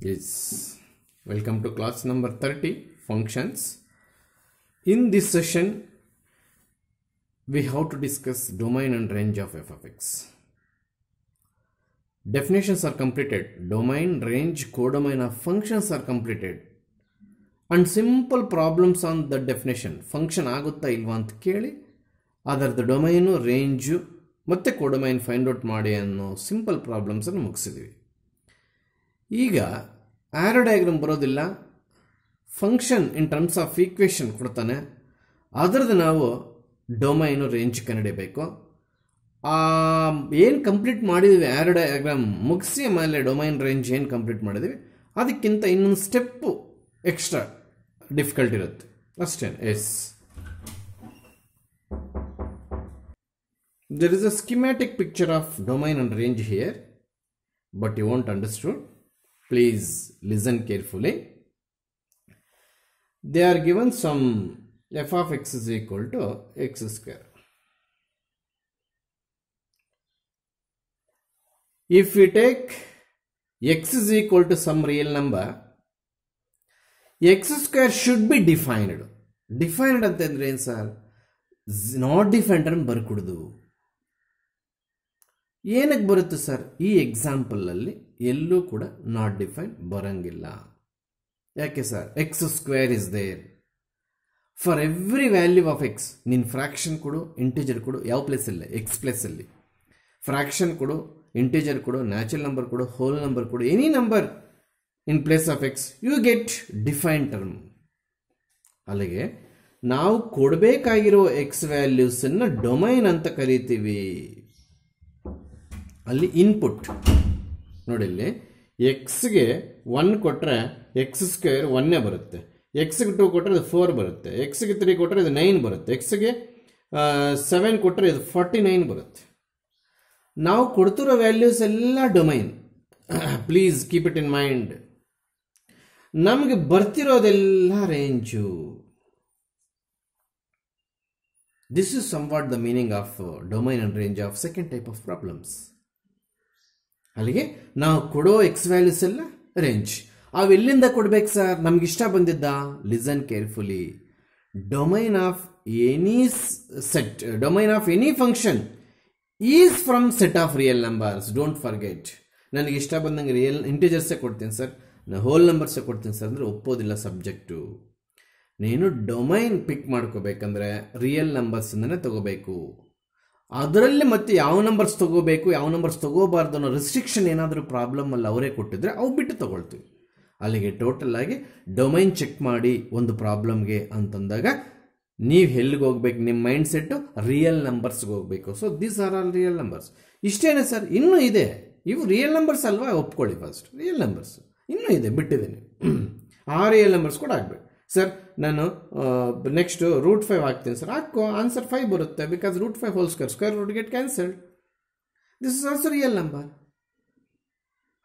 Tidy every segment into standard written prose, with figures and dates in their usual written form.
Yes, welcome to class number 30, functions. In this session, we have to discuss domain and range of f of x. Definitions are completed. Domain, range, codomain of functions are completed. And simple problems on the definition. Function agutta ilva anta keli, adarda domain, range, ಮತ್ತೆ codomain find out ಮಾಡಿ ಅನ್ನೋ simple problems ಅನ್ನು ಮುಗಿಸಿದ್ವಿ. ಈಗ ಆರೋ diagram ಬರೋದಿಲ್ಲ, function in terms of equation ಕೊಡ್ತಾನೆ, ಅದರದ್ದು ನಾವು domain range ಕಂಡುಹಿಡಿಯಬೇಕು. ಏನು ಕಂಪ್ಲೀಟ್ ಮಾಡಿದ್ವಿ ಆರೋ ಡಯಾಗ್ರಾಮ್ ಮುಗಿಸಿ ಆಮೇಲೆ ಡೊಮೈನ್ ರೇಂಜ್ ಏನು ಕಂಪ್ಲೀಟ್ ಮಾಡಿದ್ವಿ ಅದಕ್ಕಿಂತ ಇನ್ನೊಂದು ಸ್ಟೆಪ್ಪು ಎಕ್ಸ್ಟ್ರಾ ಡಿಫಿಕಲ್ಟ್ ಇರುತ್ತೆ ಅಷ್ಟೇ. Yes, there is a schematic picture of domain and range here, but you won't understood. Please listen carefully. They are given some f of x is equal to x square. If we take x is equal to some real number, x square should be defined. Defined ಅಂತಂದ್ರೆ ಏನು sir? Not defined ಅಂತ ಬರ್ಕೊಡುದು. ಏನಕ್ಕೆ ಬರುತ್ತೆ sir? ಈ ಎಕ್ಸಾಂಪಲಲ್ಲಿ ಎಲ್ಲೂ ಕೂಡ not define ಬರಂಗಿಲ್ಲ. ಯಾಕೆ sir? X square is there for every value of x. ನಿನ್ನ ಫ್ರಾಕ್ಷನ್ ಕೊಡು, ಇಂಟೀಜರ್ ಕೊಡು, ಯಾವ ಪ್ಲೇಸಲ್ಲಿ? ಎಕ್ಸ್ ಪ್ಲೇಸಲ್ಲಿ. ಫ್ರಾಕ್ಷನ್ ಕೊಡು, ಇಂಟೀಜರ್ ಕೊಡು, ನ್ಯಾಚುರಲ್ ನಂಬರ್ ಕೊಡು, ಹೋಲ್ ನಂಬರ್ ಕೊಡು, any number in place of x, you get define term. ಅಲ್ಲಿಗೆ ನಾವು ಕೊಡಬೇಕಾಗಿರೋ ಎಕ್ಸ್ ವ್ಯಾಲ್ಯೂಸನ್ನು ಡೊಮೈನ್ ಅಂತ ಕರಿತೀವಿ. ಅಲ್ಲಿ ಇನ್ಪುಟ್ ನೋಡಿ, ಇಲ್ಲಿ ಎಕ್ಸ್ಗೆ 1 ಕೊಟ್ಟರೆ ಎಕ್ಸ್ ಸ್ಕ್ವೇರ್ 1 ಬರುತ್ತೆ, ಎಕ್ಸ್ಗೆ 2 ಕೊಟ್ಟರೆ ಇದು 4 ಬರುತ್ತೆ, ಎಕ್ಸ್ಗೆ 3 ಕೊಟ್ಟರೆ ಇದು 9 ಬರುತ್ತೆ, ಎಕ್ಸ್ಗೆ 7 ಕೊಟ್ಟರೆ ಇದು 49 ಬರುತ್ತೆ. ನಾವು ಕೊಡ್ತಿರೋ ವ್ಯಾಲ್ಯೂಸ್ ಎಲ್ಲ domain. Please keep it in mind. ನಮಗೆ ಬರ್ತಿರೋದೆಲ್ಲ range. This is somewhat the meaning of domain and range of second type of problems. ಅಲ್ಲಿಗೆ ನಾವು ಕೊಡೋ ಎಕ್ಸ್ ವ್ಯಾಲ್ಯೂಸ್ ಎಲ್ಲ ರೇಂಜ್. ಅವೆಲ್ಲಿಂದ ಕೊಡ್ಬೇಕು ಸರ್? ನಮ್ಗೆ ಇಷ್ಟ ಬಂದಿದ್ದ? Listen carefully. Domain of any set, domain of any function is from set of real numbers. Don't forget. ನನಗೆ ಇಷ್ಟ ಬಂದಂಗೆ ರಿಯಲ್ ಇಂಟೀಜರ್ಸೇ ಕೊಡ್ತೀನಿ ಸರ್, ನಾನು ಹೋಲ್ ನಂಬರ್ಸೇ ಕೊಡ್ತೀನಿ ಸರ್ ಅಂದರೆ ಒಪ್ಪೋದಿಲ್ಲ ಸಬ್ಜೆಕ್ಟು. ನೀನು ಡೊಮೈನ್ ಪಿಕ್ ಮಾಡ್ಕೋಬೇಕಂದ್ರೆ ರಿಯಲ್ ನಂಬರ್ಸ್ನೇ ತಗೋಬೇಕು. ಅದರಲ್ಲಿ ಮತ್ತೆ ಯಾವ ನಂಬರ್ಸ್ ತಗೋಬೇಕು, ಯಾವ ನಂಬರ್ಸ್ ತಗೋಬಾರ್ದು ಅನ್ನೋ ರೆಸ್ಟ್ರಿಕ್ಷನ್ ಏನಾದರೂ ಪ್ರಾಬ್ಲಮ್ ಅಲ್ಲಿ ಅವರೇ ಕೊಟ್ಟಿದ್ರೆ ಅವು ಬಿಟ್ಟು ತಗೊಳ್ತೀವಿ. ಅಲ್ಲಿಗೆ ಟೋಟಲ್ ಆಗಿ ಡೊಮೈನ್ ಚೆಕ್ ಮಾಡಿ ಒಂದು ಪ್ರಾಬ್ಲಮ್ಗೆ ಅಂತಂದಾಗ ನೀವು ಎಲ್ಲಿಗೆ ಹೋಗ್ಬೇಕು? ನಿಮ್ಮ ಮೈಂಡ್ ಸೆಟ್ಟು ರಿಯಲ್ ನಂಬರ್ಸ್ಗೆ ಹೋಗ್ಬೇಕು. So these are all real numbers. ಇಷ್ಟೇನೆ ಸರ್? ಇನ್ನೂ ಇದೆ. ಇವು ರಿಯಲ್ ನಂಬರ್ಸ್ ಅಲ್ವಾ? ಒಪ್ಕೊಳ್ಳಿ ಫಸ್ಟ್. ರಿಯಲ್ ನಂಬರ್ಸ್ ಇನ್ನೂ ಇದೆ, ಬಿಟ್ಟಿದ್ದೀನಿ. ಆ ರಿಯಲ್ ನಂಬರ್ಸ್ ಕೂಡ ಆಗಬೇಕು ಸರ್. ನಾನು ನೆಕ್ಸ್ಟ್ √5 ಹಾಕ್ತೀನಿ ಸರ್. ಹಾಕೋ, ಆನ್ಸರ್ 5 ಬರುತ್ತೆ. Because √5 whole square, square root get cancelled. This is also real number.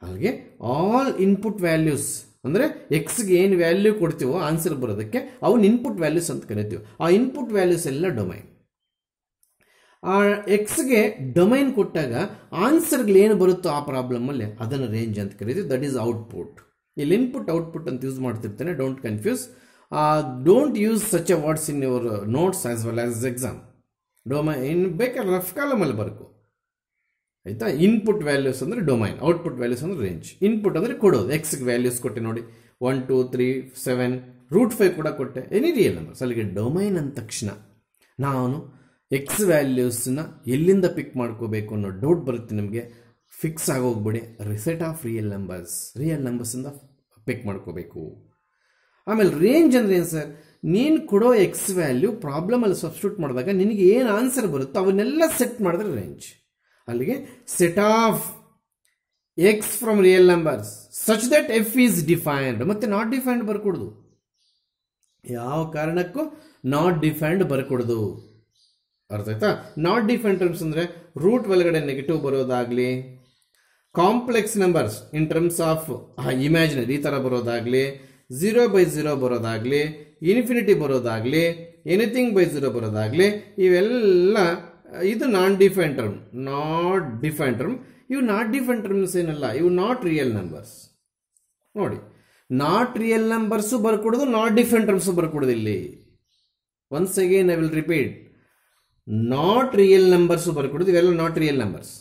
ಹಾಗೆ ಆಲ್ ಇನ್ಪುಟ್ ವ್ಯಾಲ್ಯೂಸ್ ಅಂದರೆ ಎಕ್ಸ್ಗೆ ಏನು ವ್ಯಾಲ್ಯೂ ಕೊಡ್ತೀವೋ ಆನ್ಸರ್ ಬರೋದಕ್ಕೆ ಅವನ್ನ ಇನ್ಪುಟ್ ವ್ಯಾಲ್ಯೂಸ್ ಅಂತ ಕರಿತೀವಿ. ಆ ಇನ್ಪುಟ್ ವ್ಯಾಲ್ಯೂಸ್ ಎಲ್ಲ ಡೊಮೈನ್. ಆ ಎಕ್ಸ್ಗೆ ಡೊಮೈನ್ ಕೊಟ್ಟಾಗ ಆನ್ಸರ್ಗಳು ಏನು ಬರುತ್ತೋ ಆ ಪ್ರಾಬ್ಲಮಲ್ಲಿ ಅದನ್ನು ರೇಂಜ್ ಅಂತ ಕರಿತೀವಿ. That is output. ಇಲ್ಲಿ ಇನ್ಪುಟ್ ಔಟ್ಪುಟ್ ಅಂತ ಯೂಸ್ ಮಾಡ್ತಿರ್ತಾನೆ. Don't confuse. Don't use such a words in your notes as well as exam. Domain ಬೇಕಾದ್ರೆ ರಫ್ ಕಾಲಮಲ್ಲಿ ಬರ್ಕೊ, ಆಯ್ತಾ? ಇನ್ಪುಟ್ ವ್ಯಾಲ್ಯೂಸ್ ಅಂದರೆ ಡೊಮೈನ್, ಔಟ್ಪುಟ್ ವ್ಯಾಲ್ಯೂಸ್ ಅಂದರೆ ರೇಂಜ್. ಇನ್ಪುಟ್ ಅಂದರೆ ಕೊಡೋದು. ಎಕ್ಸ್ಗೆ ವ್ಯಾಲ್ಯೂಸ್ ಕೊಟ್ಟೆ ನೋಡಿ, 1 2 3 7, √5 ಕೂಡ ಕೊಟ್ಟೆ, ಎನಿ ರಿಯಲ್ ನಂಬರ್ಸ್. ಅಲ್ಲಿಗೆ ಡೊಮೈನ್ ಅಂದ ತಕ್ಷಣ ನಾನು ಎಕ್ಸ್ ವ್ಯಾಲ್ಯೂಸ್ನ ಎಲ್ಲಿಂದ ಪಿಕ್ ಮಾಡ್ಕೋಬೇಕು ಅನ್ನೋ ಡೌಟ್ ಬರುತ್ತೆ ನಿಮಗೆ. ಫಿಕ್ಸ್ ಆಗೋಗ್ಬಿಡಿ. ಸೆಟ್ ಆಫ್ ರಿಯಲ್ ನಂಬರ್ಸಿಂದ ಪಿಕ್ ಮಾಡ್ಕೋಬೇಕು. ಆಮೇಲೆ ರೇಂಜ್ ಅಂದರೆ ಏನು ಸರ್? ನೀನು ಕೊಡೋ ಎಕ್ಸ್ ವ್ಯಾಲ್ಯೂ ಪ್ರಾಬ್ಲಮಲ್ಲಿ ಸಬ್ಸ್ಟಿಟ್ಯೂಟ್ ಮಾಡಿದಾಗ ನಿನಗೆ ಏನು ಆನ್ಸರ್ ಬರುತ್ತೋ ಅವನ್ನೆಲ್ಲ ಸೆಟ್ ಮಾಡಿದ್ರೆ ರೇಂಜ್. ಅಲ್ಲಿಗೆ set of X from real numbers such that F is defined. ಮತ್ತೆ ನಾಟ್ ಡಿಫೈನ್ಡ್ ಬರ್ಕೊಡ್ದು. ಯಾವ ಕಾರಣಕ್ಕೂ ನಾಟ್ ಡಿಫೈನ್ಡ್ ಬರ್ಕೊಡ್ದು. ಅರ್ಥ ಆಯ್ತಾ? ನಾಟ್ ಡಿಫೈನ್ಡ್ ಟರ್ಮ್ಸ್ ಅಂದರೆ ರೂಟ್ ಒಳಗಡೆ ನೆಗೆಟಿವ್ ಬರೋದಾಗ್ಲಿ, complex numbers in terms of imaginary ಈ ಥರ ಬರೋದಾಗ್ಲಿ, 0/0 ಬರೋದಾಗ್ಲಿ, ಇನ್ಫಿನಿಟಿ ಬರೋದಾಗ್ಲಿ, ಎನಿಥಿಂಗ್ ಬೈ 0 ಬರೋದಾಗ್ಲಿ, ಇವೆಲ್ಲ ಇದು ನಾಟ್ ಡಿಫೈನ್ಡ್ ಟರ್ಮ್. ಇವು ನಾಟ್ ಡಿಫೈನ್ಡ್ ಟರ್ಮ್ಸ್ ಏನಲ್ಲ, ಇವು ನಾಟ್ ರಿಯಲ್ ನಂಬರ್ಸ್. ನೋಡಿ, not real numbers ಬರ್ಕೊಡೋದು, not different terms ಬರ್ಕೊಡೋದು. ಇಲ್ಲಿ once again I will repeat, not real numbers ಬರ್ಕೊಡೋದು, ಇವೆಲ್ಲ ನಾಟ್ ರಿಯಲ್ ನಂಬರ್ಸ್.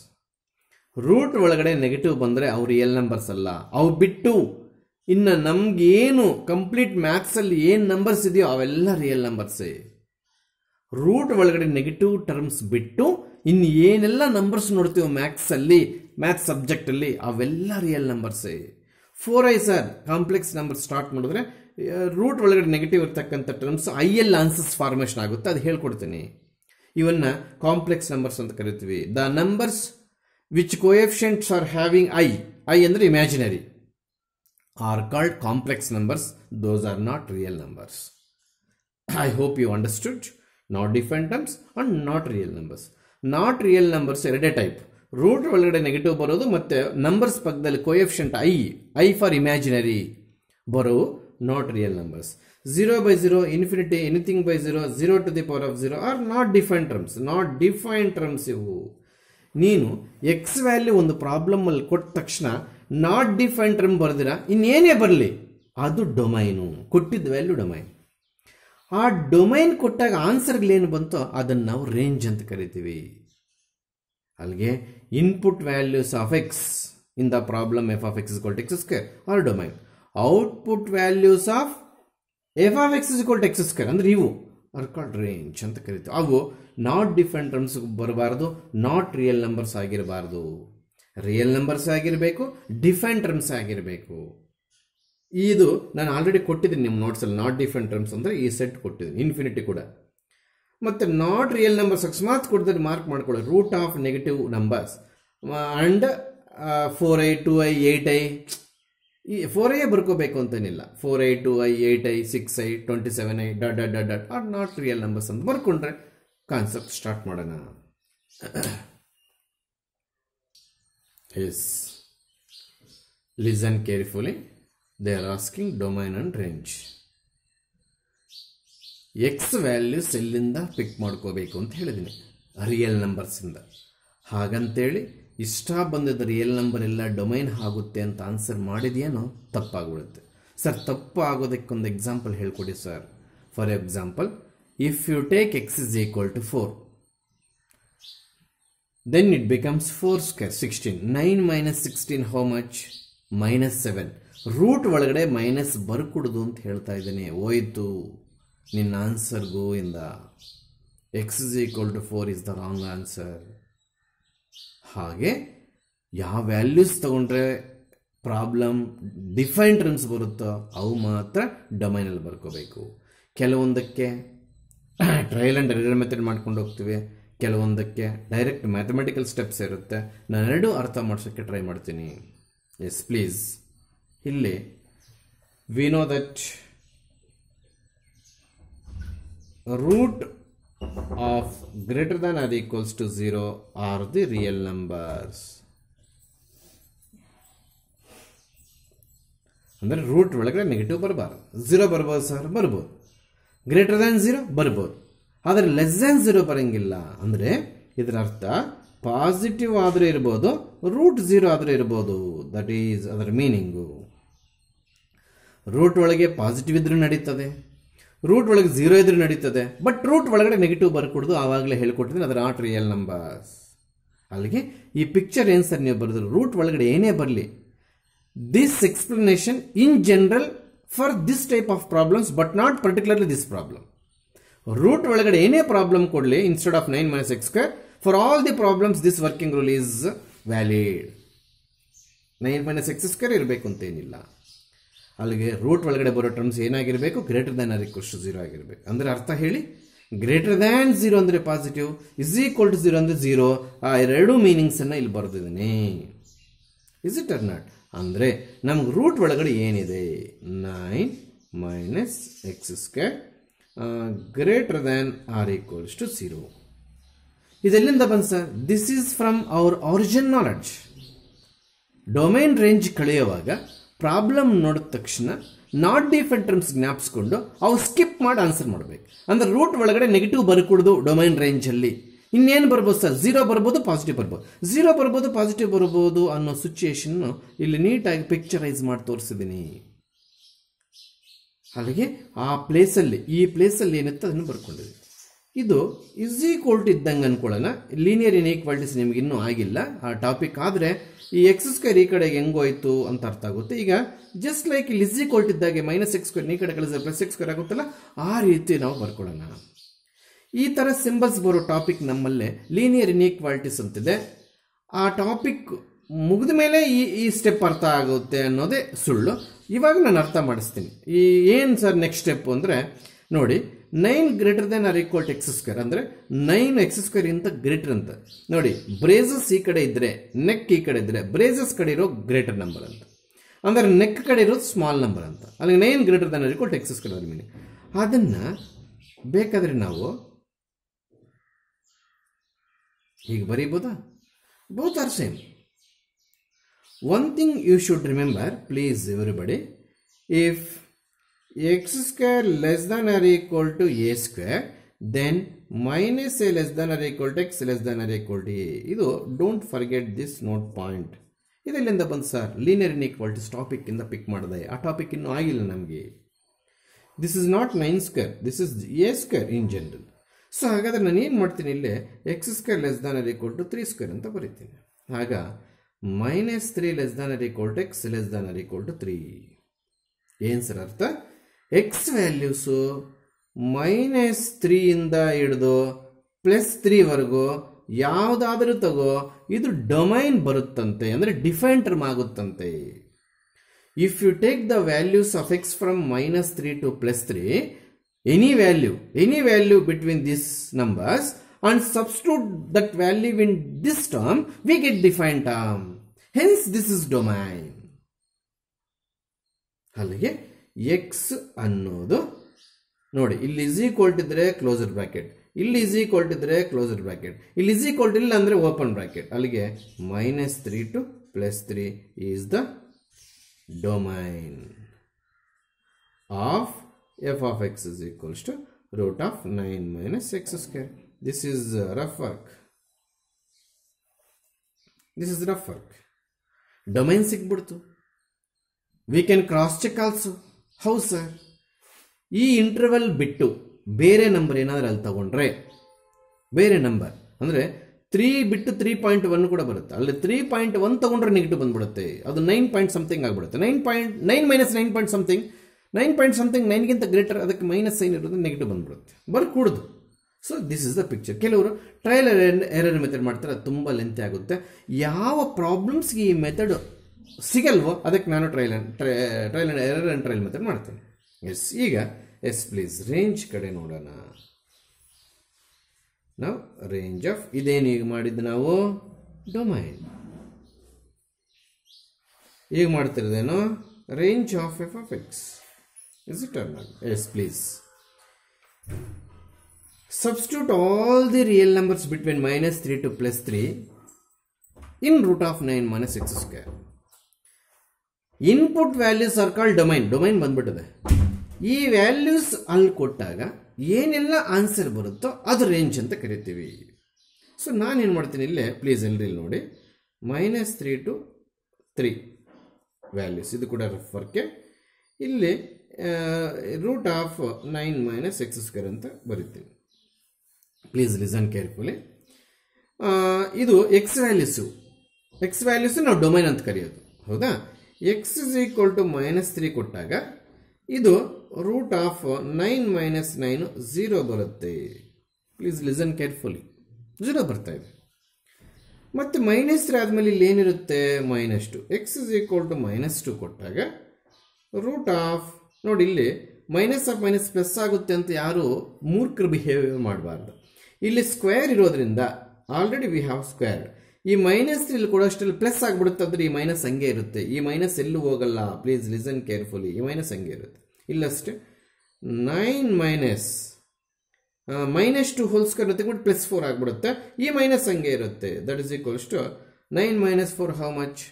ರೂಟ್ ಒಳಗಡೆ ನೆಗೆಟಿವ್ ಬಂದರೆ ಅವು ರಿಯಲ್ ನಂಬರ್ಸ್ ಅಲ್ಲ. ಅವು ಬಿಟ್ಟು ಇನ್ನು ನಮ್ಗೇನು ಕಂಪ್ಲೀಟ್ ಮ್ಯಾಥ್ಸಲ್ಲಿ ಏನು ನಂಬರ್ಸ್ ಇದೆಯೋ ಅವೆಲ್ಲ ರಿಯಲ್ ನಂಬರ್ಸೇ. ರೂಟ್ ಒಳಗಡೆ ನೆಗೆಟಿವ್ ಟರ್ಮ್ಸ್ ಬಿಟ್ಟು ಇನ್ನು ಏನೆಲ್ಲ ನಂಬರ್ಸ್ ನೋಡ್ತೀವೋ ಮ್ಯಾಥ್ಸಲ್ಲಿ, ಮ್ಯಾಥ್ಸ್ ಸಬ್ಜೆಕ್ಟಲ್ಲಿ, ಅವೆಲ್ಲ ರಿಯಲ್ ನಂಬರ್ಸೇ. 4i sir complex number start ಮಾಡಿದ್ರೆ ರೂಟ್ ಒಳಗಡೆ ನೆಗೆಟಿವ್ ಇರ್ತಕ್ಕಂಥ ಟರ್ಮ್ಸ್ ಐಯಲ್ಲಿ ಆನ್ಸರ್ಸ್ ಫಾರ್ಮೇಷನ್ ಆಗುತ್ತೆ, ಅದು ಹೇಳ್ಕೊಡ್ತೀನಿ. ಇವನ್ನ ಕಾಂಪ್ಲೆಕ್ಸ್ ನಂಬರ್ಸ್ ಅಂತ ಕರಿತೀವಿ. The numbers which coefficients are having I ಅಂದರೆ imaginary are called complex numbers. Those are not real numbers. I hope you understood. Not different terms and not real numbers. Not real numbers ಎರಡೇ type. Root ಒಳಗಡೆ negative ಬರೋದು ಮತ್ತೆ numbers ಪಕ್ಕದಲ್ಲಿ coefficient I for imaginary ಬರೋವು not real numbers. 0/0, infinity, anything by 0, 0 to the power of 0 are not defined terms. Not defined terms ಇವು. ನೀನು X value ಒಂದು ಪ್ರಾಬ್ಲಮಲ್ಲಿ ಕೊಟ್ಟ ತಕ್ಷಣ ನಾಟ್ ಡಿಫೈನ್ಡ್ ಟರ್ಮ್ ಬರ್ದಿರ ಇನ್ನೇನೇ ಬರಲಿ, ಅದು ಡೊಮೈನು, ಕೊಟ್ಟಿದ್ದ ವ್ಯಾಲ್ಯೂ ಡೊಮೈನ್. ಆ ಡೊಮೈನ್ ಕೊಟ್ಟಾಗ ಆನ್ಸರ್ಗಳೇನು ಬಂತೋ ಅದನ್ನು ನಾವು ರೇಂಜ್ ಅಂತ ಕರಿತೀವಿ. ಅಲ್ಲಿಗೆ input values of X in the problem F of X is equal to X square are domain. Output values of F of X is equal to X square ಅಂದರೆ ಇವು ಆರ್ ಕಾಲ್ಡ್ ರೇಂಜ್ ಅಂತ ಕರಿತೀವಿ. ಅವು not different terms ಬರಬಾರ್ದು, not real numbers ಆಗಿರಬಾರ್ದು. Real numbers ಆಗಿರಬೇಕು, define terms ಆಗಿರಬೇಕು. ಇದು ನಾನು ಆಲ್ರೆಡಿ ಕೊಟ್ಟಿದ್ದೀನಿ ನಿಮ್ಮ ನೋಟ್ಸಲ್ಲಿ. ನಾಟ್ ಡಿಫರೆಂಟ್ ಟರ್ಮ್ಸ್ ಅಂದರೆ ಈ ಸೆಟ್ ಕೊಟ್ಟಿದ್ದೀನಿ, ಇನ್ಫಿನಿಟಿ ಕೂಡ. ಮತ್ತು ನಾಟ್ ರಿಯಲ್ ನಂಬರ್ಸ್ ಅಕಸ್ಮಾತ್ ಕೊಡ್ತಾರೆ ಮಾರ್ಕ್ ಮಾಡ್ಕೊಳ್ಳಿ. Root of negative numbers and 4i, 2i, 8i, ಈ 4i ಬರ್ಕೋಬೇಕು ಅಂತೇನಿಲ್ಲ. 4i, 2i, 8i, 6i, 27i dot dot dot dot are not real numbers ಅಂತ ಬರ್ಕೊಂಡ್ರೆ ಕಾನ್ಸೆಪ್ಟ್ ಸ್ಟಾರ್ಟ್ ಮಾಡೋಣ. Yes, listen carefully. They are asking domain and range. X values ಎಲ್ಲಿಂದ ಪಿಕ್ ಮಾಡ್ಕೋಬೇಕು ಅಂತ ಹೇಳಿದ್ದೀನಿ, real ನಂಬರ್ಸಿಂದ. ಹಾಗಂತೇಳಿ ಇಷ್ಟ ಬಂದಿದ್ದ ರಿಯಲ್ ನಂಬರ್ ಎಲ್ಲ ಡೊಮೈನ್ ಆಗುತ್ತೆ ಅಂತ ಆನ್ಸರ್ ಮಾಡಿದೆಯೇನೋ ತಪ್ಪಾಗ್ಬಿಡುತ್ತೆ. ಸರ್ ತಪ್ಪು ಆಗೋದಕ್ಕೊಂದು ಎಕ್ಸಾಂಪಲ್ ಹೇಳ್ಕೊಡಿ sir. For example, if you take X is equal to 4, then it becomes 4 square 16. 9 minus 16 how much? -7. Root ಒಳಗಡೆ ಮೈನಸ್ ಬರ್ಕೊಡುದು ಅಂತ ಹೇಳ್ತಾ ಇದ್ದೀನಿ. ಹೋಯ್ತು ನಿನ್ನ ಆನ್ಸರ್ ಗೋಯಿಂದ. X is equal to 4 is the wrong answer. ಹಾಗೆ ಯಾವ ವ್ಯಾಲ್ಯೂಸ್ ತಗೊಂಡ್ರೆ ಪ್ರಾಬ್ಲಮ್ ಡಿಫೈನ್ ಟರ್ಮ್ಸ್ ಬರುತ್ತೋ ಅವು ಮಾತ್ರ ಡೊಮೈನಲ್ಲಿ ಬರ್ಕೋಬೇಕು. ಕೆಲವೊಂದಕ್ಕೆ ಟ್ರಯಲ್ ಆ್ಯಂಡ್ ಎರರ್ ಮೆಥಡ್ ಮಾಡ್ಕೊಂಡು ಹೋಗ್ತೀವಿ, ಕೆಲವೊಂದಕ್ಕೆ ಡೈರೆಕ್ಟ್ ಮ್ಯಾಥಮೆಟಿಕಲ್ ಸ್ಟೆಪ್ಸ್ ಇರುತ್ತೆ. ನಾನೆರಡೂ ಅರ್ಥ ಮಾಡಿಸೋಕ್ಕೆ ಟ್ರೈ ಮಾಡ್ತೀನಿ. Yes please. ಇಲ್ಲಿ we know that root of greater than or equals to 0 are the real numbers. ಅಂದರೆ ರೂಟ್ ಒಳಗಡೆ ನೆಗೆಟಿವ್ ಬರಬಾರ್ದು. 0 ಬರ್ಬೋದು ಸರ್, ಬರ್ಬೋದು. ಗ್ರೇಟರ್ ದ್ಯಾನ್ 0 ಬರ್ಬೋದು, ಆದರೆ ಲೆಸ್ ದ್ಯಾನ್ 0 ಬರೋಂಗಿಲ್ಲ. ಅಂದರೆ ಇದರ ಅರ್ಥ ಪಾಸಿಟಿವ್ ಆದರೂ ಇರ್ಬೋದು, ರೂಟ್ 0 ಆದರೂ ಇರ್ಬೋದು. ದಟ್ ಈಸ್ ಅದರ ಮೀನಿಂಗು. ರೂಟ್ ಒಳಗೆ ಪಾಸಿಟಿವ್ ಇದ್ರೂ ನಡೀತದೆ, ರೂಟ್ ಒಳಗೆ 0 ಇದ್ರೂ ನಡೀತದೆ. ಬಟ್ ರೂಟ್ ಒಳಗಡೆ ನೆಗೆಟಿವ್ ಬರ್ಕೊಡ್ದು, ಆವಾಗಲೇ ಹೇಳ್ಕೊಟ್ಟಿದ್ದೀನಿ ಅದರ ನಾಟ್ ರಿಯಲ್ ನಂಬರ್ಸ್. ಅಲ್ಲಿಗೆ ಈ ಪಿಕ್ಚರ್ ಏನು ಸರ್ ನೀವು ಬರೆದ್ರು, ರೂಟ್ ಒಳಗಡೆ ಏನೇ ಬರಲಿ, this explanation in general for this type of problems but not particularly this problem. Root ಒಳಗಡೆ ಏನೇ ಪ್ರಾಬ್ಲಮ್ ಕೊಡಲಿ, instead of 9 minus x square, for all the problems this working rule is valid. 9 minus x square ಇರಬೇಕು ಅಂತೇನಿಲ್ಲ. ಅಲ್ಲಿಗೆ root ಒಳಗಡೆ ಬರೋ terms ಏನಾಗಿರಬೇಕು, greater than or equals to 0 ಆಗಿರಬೇಕು. ಅಂದರೆ ಅರ್ಥ ಹೇಳಿ, ಗ್ರೇಟರ್ ದ್ಯಾನ್ 0 ಅಂದರೆ ಪಾಸಿಟಿವ್, ಇಸ್ ಈಕ್ವಲ್ ಟು 0 ಅಂದರೆ 0. ಆ ಎರಡೂ ಮೀನಿಂಗ್ಸನ್ನು ಇಲ್ಲಿ ಬರೆದಿದ್ದೀನಿ. Is it or not? ಅಂದರೆ ನಮ್ಗೆ ರೂಟ್ ಒಳಗಡೆ ಏನಿದೆ, 9 minus x square greater than or equals to 0. ಇದೆಲ್ಲಿಂದ ಬಂತು ಸರ್? This is from our origin knowledge. Domain range ಕಳೆಯುವಾಗ ಪ್ರಾಬ್ಲಮ್ ನೋಡಿದ ತಕ್ಷಣ ನಾಟ್ ಡಿಫರೆಂಟ್ ಟರ್ಮ್ಸ್ ಜ್ಞಾಪಿಸ್ಕೊಂಡು ಅವು ಸ್ಕಿಪ್ ಮಾಡಿ ಆನ್ಸರ್ ಮಾಡಬೇಕು. ಅಂದರೆ ರೂಟ್ ಒಳಗಡೆ ನೆಗೆಟಿವ್ ಬರ್ಕೊಡ್ದು ಡೊಮೈನ್ ರೇಂಜಲ್ಲಿ. ಇನ್ನೇನು ಬರ್ಬೋದು ಸರ್, 0 ಬರ್ಬೋದು, ಪಾಸಿಟಿವ್ ಬರ್ಬೋದು, 0 ಬರ್ಬೋದು, ಪಾಸಿಟಿವ್ ಬರ್ಬೋದು ಅನ್ನೋ ಸಿಚುಯೇಷನ್ ಇಲ್ಲಿ ನೀಟಾಗಿ ಪಿಕ್ಚರೈಸ್ ಮಾಡಿ ತೋರಿಸಿದ್ದೀನಿ. ಅಲ್ಲಿಗೆ ಆ ಪ್ಲೇಸಲ್ಲಿ, ಈ ಪ್ಲೇಸಲ್ಲಿ ಏನಿತ್ತು ಅದನ್ನು ಬರ್ಕೊಂಡಿದ್ದೀನಿ. ಇದು ಇಸ್ ಈಕ್ವಲ್ ಟು ಇದ್ದಂಗೆ ಅನ್ಕೊಳ್ಳೋಣ. ಲೀನಿಯರ್ ಇನ್ಈಕ್ವಾಲಿಟೀಸ್ ನಿಮ್ಗೆ ಇನ್ನೂ ಆಗಿಲ್ಲ ಆ ಟಾಪಿಕ್, ಆದರೆ ಈ ಎಕ್ಸ್ ಸ್ಕ್ವೇರ್ ಈ ಕಡೆಗೆ ಹೆಂಗೋಯ್ತು ಅಂತ ಅರ್ಥ ಆಗುತ್ತೆ. ಈಗ ಜಸ್ಟ್ ಲೈಕ್ ಇಲ್ಲಿ ಇಸ್ ಈಕ್ವಲ್ ಟು ಇದ್ದಾಗೆ ಮೈನಸ್ ಎಕ್ಸ್ ಸ್ಕ್ವೇರ್ ಈ ಕಡೆ ಕಳಿಸಿದ್ರೆ ಪ್ಲಸ್ ಎಕ್ಸ್ ಸ್ಕ್ವೇರ್ ಆಗುತ್ತಲ್ಲ, ಆ ರೀತಿ ನಾವು ಬರ್ಕೊಳ್ಳೋಣ. ಈ ಥರ ಸಿಂಬಲ್ಸ್ ಬರೋ ಟಾಪಿಕ್ ನಮ್ಮಲ್ಲೇ ಲೀನಿಯರ್ ಇನ್ಈಕ್ವಾಲಿಟೀಸ್ ಅಂತಿದೆ. ಆ ಟಾಪಿಕ್ ಮುಗಿದ ಮೇಲೆ ಈ ಸ್ಟೆಪ್ ಅರ್ಥ ಆಗುತ್ತೆ ಅನ್ನೋದೇ ಸುಳ್ಳು. ಇವಾಗ ನಾನು ಅರ್ಥ ಮಾಡಿಸ್ತೀನಿ. ಈ ಏನು ಸರ್ ನೆಕ್ಸ್ಟ್ ಸ್ಟೆಪ್ ಅಂದರೆ ನೋಡಿ, 9 greater than or equal to X square ಅಂದರೆ 9 ಎಕ್ಸ್ ಸ್ಕ್ವೇರ್ ಇಂತ ಗ್ರೇಟರ್ ಅಂತ ನೋಡಿ. ಬ್ರೇಸಸ್ ಈ ಕಡೆ ಇದ್ರೆ, ನೆಕ್ ಈ ಕಡೆ ಇದ್ರೆ, ಬ್ರೇಸಸ್ ಕಡೆ ಇರೋ ಗ್ರೇಟರ್ ನಂಬರ್ ಅಂತ, ಅಂದರೆ ನೆಕ್ ಕಡೆ ಇರೋದು ಸ್ಮಾಲ್ ನಂಬರ್ ಅಂತ. ಅಲ್ಲಿ 9 greater than or equal to X square ಅದ್ರ ಮೀನಿಂಗ್. ಅದನ್ನು ಬೇಕಾದರೆ ನಾವು ಹೀಗೆ ಬರೀಬೋದಾ? Both are same. One thing you should remember please everybody, if x square less than or equal to a square, then minus a less than or equal to x less than or equal to a. ಇದು don't forget this note point. ಇದೆಲ್ಲಿಂದ ಬಂತು sir? Linear ಇನ್ಈಕ್ವಾಲಿಟೀಸ್ topic ಇಂದ ಪಿಕ್ ಮಾಡಿದೆ. ಆ topic ಇನ್ನೂ ಆಗಿಲ್ಲ ನಮಗೆ. This is not 9 square, this is a square in general. So ಹಾಗಾದ್ರೆ ನಾನು ಏನು ಮಾಡ್ತೀನಿ, ಇಲ್ಲೇ x square less than or equal to 3 square ಅಂತ ಬರೀತೀನಿ. ಆಗ -3 less than or equal to x less than or equal to 3. ಏನು ಸರ್ ಅರ್ಥ? ಎಕ್ಸ್ ವ್ಯಾಲ್ಯೂಸು -3 ಇಂದ ಹಿಡಿದು +3ವರೆಗೂ ಯಾವುದಾದರೂ ತಗೋ, ಇದು ಡೊಮೈನ್ ಬರುತ್ತಂತೆ, ಅಂದರೆ ಡಿಫೈನ್ ಟರ್ಮ್ ಆಗುತ್ತಂತೆ. If you take the values of X from -3 to +3, any value between this numbers and substitute that value in this term, we get defined term. Hence this is domain. ಅಲ್ಲಿಗೆ x ಅನ್ನೋದು ನೋಡಿ, ಇಲ್ಲಿ is equal to ಇದ್ರೆ closer bracket, ಇಲ್ಲಿ is equal to ಇದ್ರೆ closer bracket, ಇಲ್ಲಿ is equal to ಇಲ್ಲ ಅಂದ್ರೆ ಓಪನ್ ಬ್ರಾಕೆಟ್. ಅಲ್ಲಿಗೆ -3 to +3 is the domain of f of x is equals to root of 9 minus x square. This is rough work. This is rough work. Domain ಸಿಗ್ಬಿಡ್ತು. We can cross check also. How sir? ಈ interval ಬಿಟ್ಟು ಬೇರೆ number ಏನಾದರೂ ಅಲ್ಲಿ ತಗೊಂಡ್ರೆ, ಬೇರೆ number ಅಂದರೆ 3 ಬಿಟ್ಟು 3.1 ಕೂಡ ಬರುತ್ತೆ. ಅಲ್ಲಿ 3.1 ತಗೊಂಡ್ರೆ ನೆಗೆಟಿವ್ ಬಂದ್ಬಿಡುತ್ತೆ. ಅದು 9 ಪಾಯಿಂಟ್ ಸಮಥಿಂಗ್ ಆಗಿಬಿಡುತ್ತೆ. 9 minus 9 point something, 9 point something 9ಗಿಂತ ಗ್ರೇಟರ್, ಅದಕ್ಕೆ ಮೈನಸ್ ಸೈನ್ ಇರೋದು, ನೆಗೆಟಿವ್ ಬಂದ್ಬಿಡುತ್ತೆ, ಬರ್ಕೂಡ್ದು. So this is the picture. ಕೆಲವರು ಟ್ರಯಲ್ ಎರರ್ ಮೆಥಡ್ ಮಾಡ್ತಾರೆ, ಅದು ತುಂಬ ಲೆಂತ್ ಆಗುತ್ತೆ. ಯಾವ ಪ್ರಾಬ್ಲಮ್ಸ್ಗೆ ಈ ಮೆಥಡ್ ಸಿಗಲ್ವೋ ಅದಕ್ಕೆ ನಾನು trial error and trial method ಮಾಡ್ತೇನೆ. ಎಸ್, ಈಗ ಎಸ್ ಪ್ಲೀಸ್ ರೇಂಜ್ ಕಡೆ ನೋಡೋಣ. ನಾವು ರೇಂಜ್ ಆಫ್ ಇದೇನು ಈಗ ಮಾಡಿದ್ದು ನಾವು ಡೊಮೈನ್, ಈಗ ಮಾಡ್ತಿರೋದೇನು range of F of X. Is it or not? Yes, please. Substitute all the real numbers between -3 to +3 in root of 9 minus x square. Input values are called domain. Domain ಬಂದ್ಬಿಟ್ಟಿದೆ. ಈ values ಅಲ್ಲಿ ಕೊಟ್ಟಾಗ ಏನೆಲ್ಲ answer ಬರುತ್ತೋ ಅದು range ಅಂತ ಕರಿತೀವಿ. So ನಾನೇನು ಮಾಡ್ತೀನಿ, ಇಲ್ಲೇ ಪ್ಲೀಸ್ ಎಲ್ರಿ ನೋಡಿ, -3 to 3 ವ್ಯಾಲ್ಯೂಸ್, ಇದು ಕೂಡ ರಫ್ ವರ್ಕೆ. ಇಲ್ಲಿ root of 9 minus x square ಅಂತ ಬರೀತೀವಿ. Please listen carefully. ಇದು ಎಕ್ಸ್ ವ್ಯಾಲ್ಯೂಸು ನಾವು ಡೊಮೈನ್ ಅಂತ ಕರೆಯೋದು, ಹೌದಾ? ಎಕ್ಸ್ ಇಸ್ ಈಕ್ವಲ್ ಟು -3 ಕೊಟ್ಟಾಗ ಇದು ರೂಟ್ ಆಫ್ 9 minus 9 0 ಬರುತ್ತೆ. ಪ್ಲೀಸ್ ಲಿಸನ್ ಕೇರ್ಫುಲಿ, 0 ಬರ್ತಾ ಇದೆ. ಮತ್ತು -3 ಆದಮೇಲೆ ಇಲ್ಲಿ ಏನಿರುತ್ತೆ, -2. ಎಕ್ಸ್ ಇಸ್ ಈಕ್ವಲ್ ಟು -2 ಕೊಟ್ಟಾಗ ರೂಟ್ ಆಫ್, ನೋಡಿ ಇಲ್ಲಿ ಮೈನಸ್ ಆಫ್ ಮೈನಸ್ ಪ್ಲಸ್ ಆಗುತ್ತೆ ಅಂತ ಯಾರು ಮೂರ್ಖರು ಬಿಹೇವಿಯರ್ ಮಾಡಬಾರ್ದು. ಇಲ್ಲಿ ಸ್ಕ್ವೇರ್ ಇರೋದ್ರಿಂದ ಆಲ್ರೆಡಿ ವಿ ಹ್ಯಾವ್ ಸ್ಕ್ವೇರ್. ಈ -3 ಇಲ್ಲಿ ಕೂಡ ಅಷ್ಟಲ್ಲಿ ಪ್ಲಸ್ ಆಗಿಬಿಡುತ್ತೆ, ಅಂದರೆ ಈ ಮೈನಸ್ ಹಂಗೆ ಇರುತ್ತೆ. ಈ ಮೈನಸ್ ಎಲ್ಲೂ ಹೋಗಲ್ಲ. Please listen carefully. ಈ ಮೈನಸ್ ಹಂಗೆ ಇರುತ್ತೆ. ಇಲ್ಲಷ್ಟೇ 9 minus -2 ಹೋಲ್ ಸ್ಕ್ವೇರ್ ತೆಗೆದ್ಬಿಟ್ಟು +4 ಆಗಿಬಿಡುತ್ತೆ. ಈ ಮೈನಸ್ ಹಂಗೆ ಇರುತ್ತೆ. That is equals to 9 minus 4 how much?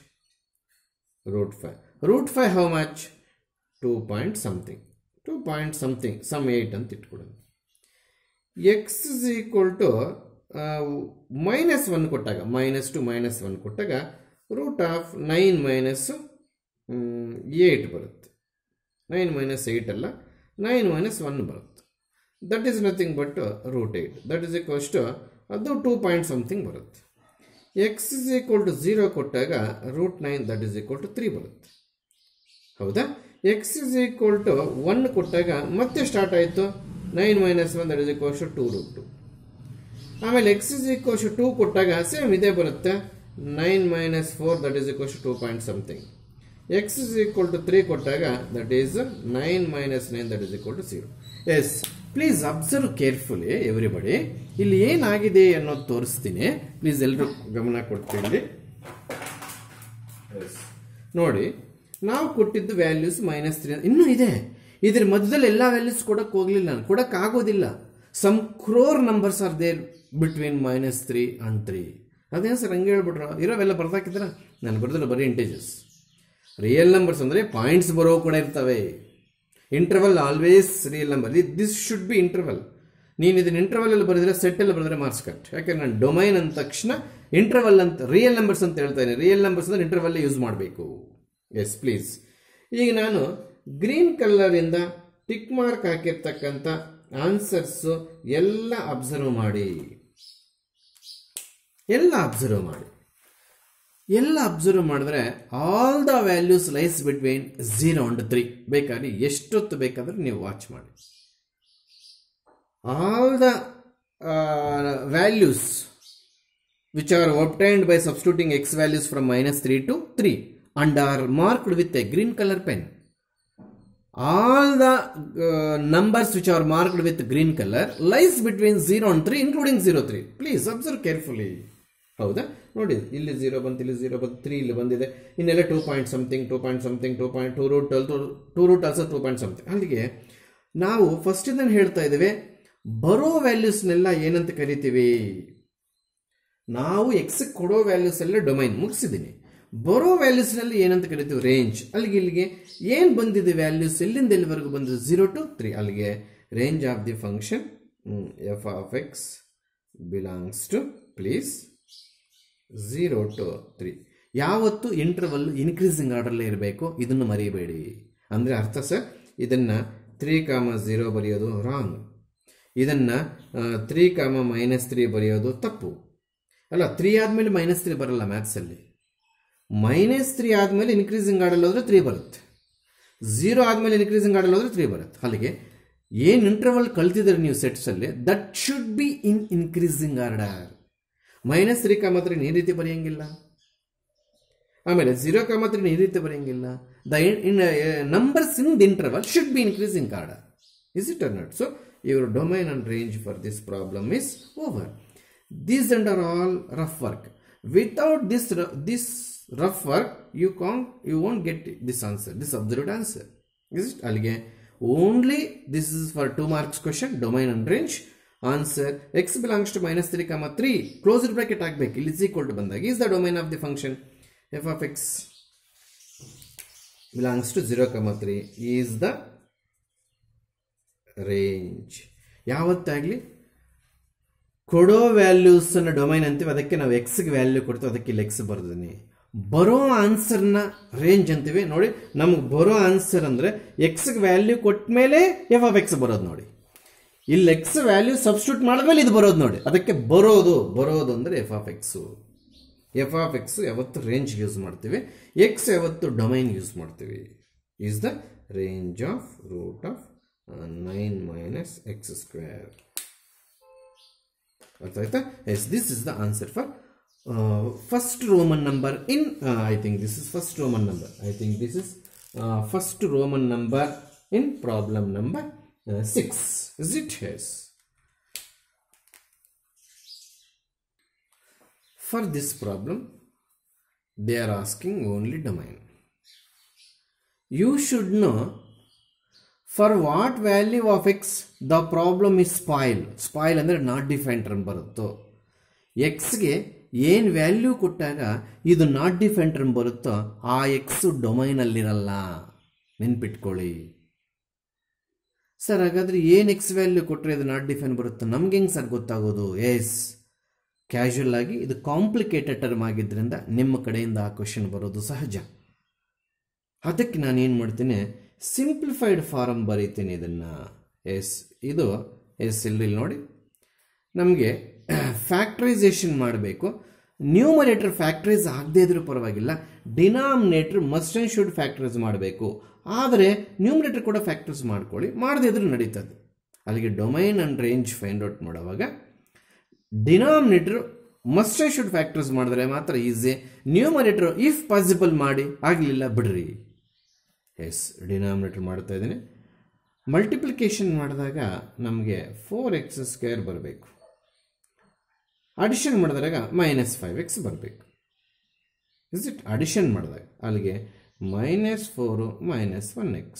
Root 5. Root 5 how much? 2 point something, some 8 ಅಂತ ಇಟ್ಕೊಡೋದು. ಎಕ್ಸ್ ಇಸ್ ಈಕ್ವಲ್ ಟು -1 ಕೊಟ್ಟಾಗ -2 -1 ಕೊಟ್ಟಾಗ ರೂಟ್ ಆಫ್ 9 ಮೈನಸ್ 8 ಬರುತ್ತೆ. 9 ಮೈನಸ್ 8 ಅಲ್ಲ, 9 ಮೈನಸ್ 1 ಬರುತ್ತೆ. That is nothing but root 8. That is equals to ಅದು 2 point something ಬರುತ್ತೆ. X is equal to 0 ಕೊಟ್ಟಾಗ root 9 that is equal to 3 ಬರುತ್ತೆ. ಹೌದಾ? ಎಕ್ಸ್ ಇಸ್ ಈಕ್ವಲ್ ಟು 1 ಕೊಟ್ಟಾಗ ಮತ್ತೆ ಸ್ಟಾರ್ಟ್ ಆಯಿತು. 9 minus 1 that is equals to 2 root 2. ಆಮೇಲೆ x is equals to 2 ಕೊಟ್ಟಾಗ ಸೇಮ್ ಇದೇ ಬರುತ್ತೆ. 9 minus 4 that is equals to 2 point something. X is equal to 3 ಕೊಟ್ಟಾಗ that is 9 minus 9 that is equal to 0. Yes, please observe carefully everybody. ಇಲ್ಲಿ ಏನಾಗಿದೆ ಅನ್ನೋದು ತೋರಿಸ್ತೀನಿ. Please ಎಲ್ಲರೂ ಗಮನ ಕೊಡ್ತೀನಿ. ನೋಡಿ, ನಾವು ಕೊಟ್ಟಿದ್ದು ವ್ಯಾಲ್ಯೂಸ್ -3 ಇನ್ನೂ ಇದೆ. ಇದ್ರ ಮಧ್ಯದಲ್ಲಿ ಎಲ್ಲ ವ್ಯಾಲ್ಯೂಸ್ ಕೊಡಕ್ಕೆ ಹೋಗ್ಲಿಲ್ಲ ನಾನು, ಕೊಡಕ್ಕಾಗೋದಿಲ್ಲ. Some crore numbers are there between -3 and 3. ಅದೇನು ಸರ್ ಹಂಗೆ ಹೇಳ್ಬಿಟ್ರ? ಇರೋವೆಲ್ಲ ಬರ್ದಾಕಿದ್ರ? ನಾನು ಬರ್ದಿಲ್ಲ, ಬರೀ ಇಂಟೀಜರ್ಸ್. ರಿಯಲ್ ನಂಬರ್ಸ್ ಅಂದರೆ ಪಾಯಿಂಟ್ಸ್ ಬರೋ ಕೂಡ ಇರ್ತವೆ. Interval always real number. This should be interval. ನೀನು ಇದನ್ನ ಇಂಟರ್ವಲ್ ಅಲ್ಲಿ ಬರೆದ್ರೆ, ಸೆಟ್ ಅಲ್ಲಿ ಬರೆದ್ರೆ ಮಾರ್ಕ್ಸ್ ಕಟ್. ಯಾಕಂದ್ರೆ ನಾನು ಡೊಮೈನ್ ಅಂದ ತಕ್ಷಣ ಇಂಟರ್ವಲ್ ಅಂತ, ರಿಯಲ್ ನಂಬರ್ಸ್ ಅಂತ ಹೇಳ್ತಾ ಇದ್ದೀನಿ. ರಿಯಲ್ ನಂಬರ್ಸ್ ಅಂದ್ರೆ ಇಂಟರ್ವಲ್ ಯೂಸ್ ಮಾಡಬೇಕು. Yes please. ಈಗ ನಾನು ಗ್ರೀನ್ ಕಲರ್ ಇಂದ ಟಿಕ್ ಮಾರ್ಕ್ ಹಾಕಿರ್ತಕ್ಕಂಥ ಆನ್ಸರ್ಸ್ ಎಲ್ಲ ಅಬ್ಸರ್ವ್ ಮಾಡಿ. ಎಲ್ಲ ಅಬ್ಸರ್ವ್ ಮಾಡಿದ್ರೆ all the values lies between 0 and 3. ಬೇಕಾದ್ರೆ ಎಷ್ಟೊತ್ತು ಬೇಕಾದ್ರೆ ನೀವು ವಾಚ್ ಮಾಡಿ. All the values which are obtained by substituting x values from -3 to 3 and are marked with a green color pen. All the numbers which are marked with green color lies between 0 and 3 including 0, 3. Please observe carefully. ಹೌದಾ? ನೋಡಿ, ಇಲ್ಲಿ 0 ಬಂತು, ಇಲ್ಲಿ 0 ಬಂತು, 3 ಇಲ್ಲಿ ಬಂದಿದೆ. ಇನ್ನೆಲ್ಲ 2 point something, 2 point something, 2 root also 2 point something. ಅಲ್ಲಿಗೆ ನಾವು ಫಸ್ಟ್ ಇದನ್ನು ಹೇಳ್ತಾ ಇದ್ದೇವೆ, ಬರೋ ವ್ಯಾಲ್ಯೂಸ್ನೆಲ್ಲ ಏನಂತ ಕರಿತೀವಿ? ನಾವು ಎಕ್ಸ್ ಕೊಡೋ ವ್ಯಾಲ್ಯೂಸ್ ಎಲ್ಲ ಡೊಮೈನ್ ಮುಗಿಸಿದ್ದೀನಿ. ಬರೋ ವ್ಯಾಲ್ಯೂಸ್ನಲ್ಲಿ ಏನಂತ ಕರಿತೀವಿ? ರೇಂಜ್. ಅಲ್ಲಿಗೆ ಇಲ್ಲಿಗೆ ಏನು ಬಂದಿದೆ ವ್ಯಾಲ್ಯೂಸ್, ಎಲ್ಲಿಂದ ಎಲ್ಲಿವರೆಗೂ ಬಂದಿದೆ? 0 to 3. ಅಲ್ಲಿಗೆ range of the function f of x belongs to, please, 0 to 3. ಯಾವತ್ತು ಇಂಟರ್ವಲ್ ಇನ್ಕ್ರೀಸಿಂಗ್ ಆರ್ಡರ್ಲೇ ಇರಬೇಕು, ಇದನ್ನು ಮರಿಬೇಡಿ. ಅಂದರೆ ಅರ್ಥ ಸರ್, ಇದನ್ನು 3, 0 ಬರೆಯೋದು ರಾಂಗ್. ಇದನ್ನು 3, -3 ಬರೆಯೋದು ತಪ್ಪು. ಅಲ್ಲ, 3 ಆದಮೇಲೆ -3 ಬರಲ್ಲ ಮ್ಯಾಥ್ಸಲ್ಲಿ. -3 ಆದಮೇಲೆ ಇನ್ಕ್ರೀಸಿಂಗ್ ಆರ್ಡರ್ ಹೋದ್ರೆ 3 ಬರುತ್ತೆ. 0 ಆದಮೇಲೆ ಇನ್ಕ್ರೀಸಿಂಗ್ ಆರ್ಡರ್ ಹೋದ್ರೆ 3 ಬರುತ್ತೆ. ಅಲ್ಲಿಗೆ ಏನು ಇಂಟರ್ವಲ್ ಕಲ್ತಿದ್ರೆ ನೀವು ಸೆಟ್ಸಲ್ಲಿ, that should be in increasing order. -3, ಈ ರೀತಿ ಬರೆಯಂಗಿಲ್ಲ. ಆಮೇಲೆ 0, 3 ಈ ರೀತಿ ಬರೆಯಂಗಿಲ್ಲ. The numbers in the interval should be increasing order. Is it or not? So your domain and range for this problem is over. These and are all rough work. Without this rough work, you won't get this answer, this observed answer. Is it? Alige only this is for 2 marks question, domain and range. Answer x belongs to -3, 3 closed bracket ಆಗಬೇಕು. ಇಲ್ಲಿ is equal to ಬಂದಾಗ is the domain of the function f of x belongs to 0, 3 is the range. ಯಾವತ್ತಾಗಲಿ ಕೊಡೋ values ಅನ್ನ domain ಅಂತೀವಿ, ಅದಕ್ಕೆ ನಾವು ಎಕ್ಸ್ಗೆ value ಕೊಡ್ತೀವಿ, ಅದಕ್ಕೆ ಇಲ್ಲಿ ಎಕ್ಸ್ ಬರ್ದಿನಿ. ಬರೋ ಆನ್ಸರ್ನ ರೇಂಜ್ ಅಂತೀವಿ. ನೋಡಿ, ನಮ್ಗೆ ಬರೋ ಆನ್ಸರ್ ಅಂದರೆ ಎಕ್ಸ್ಗೆ ವ್ಯಾಲ್ಯೂ ಕೊಟ್ಟ ಮೇಲೆ ಎಫ್ ಆಫ್ ಎಕ್ಸ್ ಬರೋದು. ನೋಡಿ, ಇಲ್ಲಿ ಎಕ್ಸ್ ವ್ಯಾಲ್ಯೂ ಸಬ್ಸ್ಟಿಟ್ಯೂಟ್ ಮಾಡಿದ್ಮೇಲೆ ಇದು ಬರೋದು. ನೋಡಿ, ಅದಕ್ಕೆ ಬರೋದು ಅಂದರೆ f of x. F of x ಯಾವತ್ತು ರೇಂಜ್ ಯೂಸ್ ಮಾಡ್ತೀವಿ, ಎಕ್ಸ್ ಯಾವತ್ತು ಡೊಮೈನ್ ಯೂಸ್ ಮಾಡ್ತೀವಿ. Is the range of root of 9 - x². Yes, this is the answer for first Roman number in I think this is first Roman number. I think this is first Roman number in problem number 6. Is it? Yes. For this problem, they are asking only domain. You should know for what value of x the problem is spoil ಅಂದರೆ not define term ಬರುತ್ತೋ. ಎಕ್ಸ್ಗೆ ಏನು value ಕೊಟ್ಟಾಗ ಇದು not define term ಬರುತ್ತೋ ಆ X ಡೊಮೈನಲ್ಲಿರಲ್ಲ, ನೆನ್ಪಿಟ್ಕೊಳ್ಳಿ. Sir ಹಾಗಾದ್ರೆ ಏನು ಎಕ್ಸ್ ವ್ಯಾಲ್ಯೂ ಕೊಟ್ಟರೆ ಇದು ನಾಟ್ ಡಿಫೈನ್ ಬರುತ್ತೋ ನಮ್ಗೆ ಹೆಂಗೆ ಸರ್ ಗೊತ್ತಾಗೋದು? ಎಸ್, ಕ್ಯಾಶುಯಲ್ ಆಗಿ ಇದು ಕಾಂಪ್ಲಿಕೇಟೆಡ್ ಟರ್ಮ್ ಆಗಿದ್ದರಿಂದ ನಿಮ್ಮ ಕಡೆಯಿಂದ ಆ ಕ್ವೆಶನ್ ಬರೋದು ಸಹಜ. ಅದಕ್ಕೆ ನಾನು ಏನು ಮಾಡ್ತೀನಿ, ಸಿಂಪ್ಲಿಫೈಡ್ ಫಾರಮ್ ಬರೀತೀನಿ ಇದನ್ನು. ಇದು ಇಲ್ಲಿ ನೋಡಿ, ನಮಗೆ ಫ್ಯಾಕ್ಟ್ರೈಸೇಷನ್ ಮಾಡಬೇಕು. ನ್ಯೂಮರೇಟರ್ ಫ್ಯಾಕ್ಟ್ರೈಸ್ ಆಗದೇ ಇದ್ರೂ ಪರವಾಗಿಲ್ಲ, denominator must and should factorise ಮಾಡಬೇಕು. ಆದರೆ ನ್ಯೂಮರೇಟರ್ ಕೂಡ ಫ್ಯಾಕ್ಟರ್ಸ್ ಮಾಡ್ಕೊಳ್ಳಿ, ಮಾಡದೇ ಇದ್ರೂ ನಡೀತದೆ. ಅಲ್ಲಿಗೆ domain and range find out ಮಾಡುವಾಗ denominator must and should factors ಮಾಡಿದ್ರೆ ಮಾತ್ರ ಈಸಿ. ನ್ಯೂಮರೇಟರ್ ಇಫ್ ಪಾಸಿಬಲ್ ಮಾಡಿ, ಆಗಲಿಲ್ಲ ಬಿಡ್ರಿ. ಡಿನಾಮಿನೇಟರ್ ಮಾಡ್ತಾ ಇದ್ದೀನಿ. ಮಲ್ಟಿಪ್ಲಿಕೇಶನ್ ಮಾಡಿದಾಗ ನಮಗೆ 4x² ಬರಬೇಕು. ಅಡಿಷನ್ ಮಾಡಿದಾಗ -5x ಬರಬೇಕು. ಅಡಿಷನ್ ಮಾಡಿದಾಗ ಅಲ್ಲಿಗೆ -4 -1x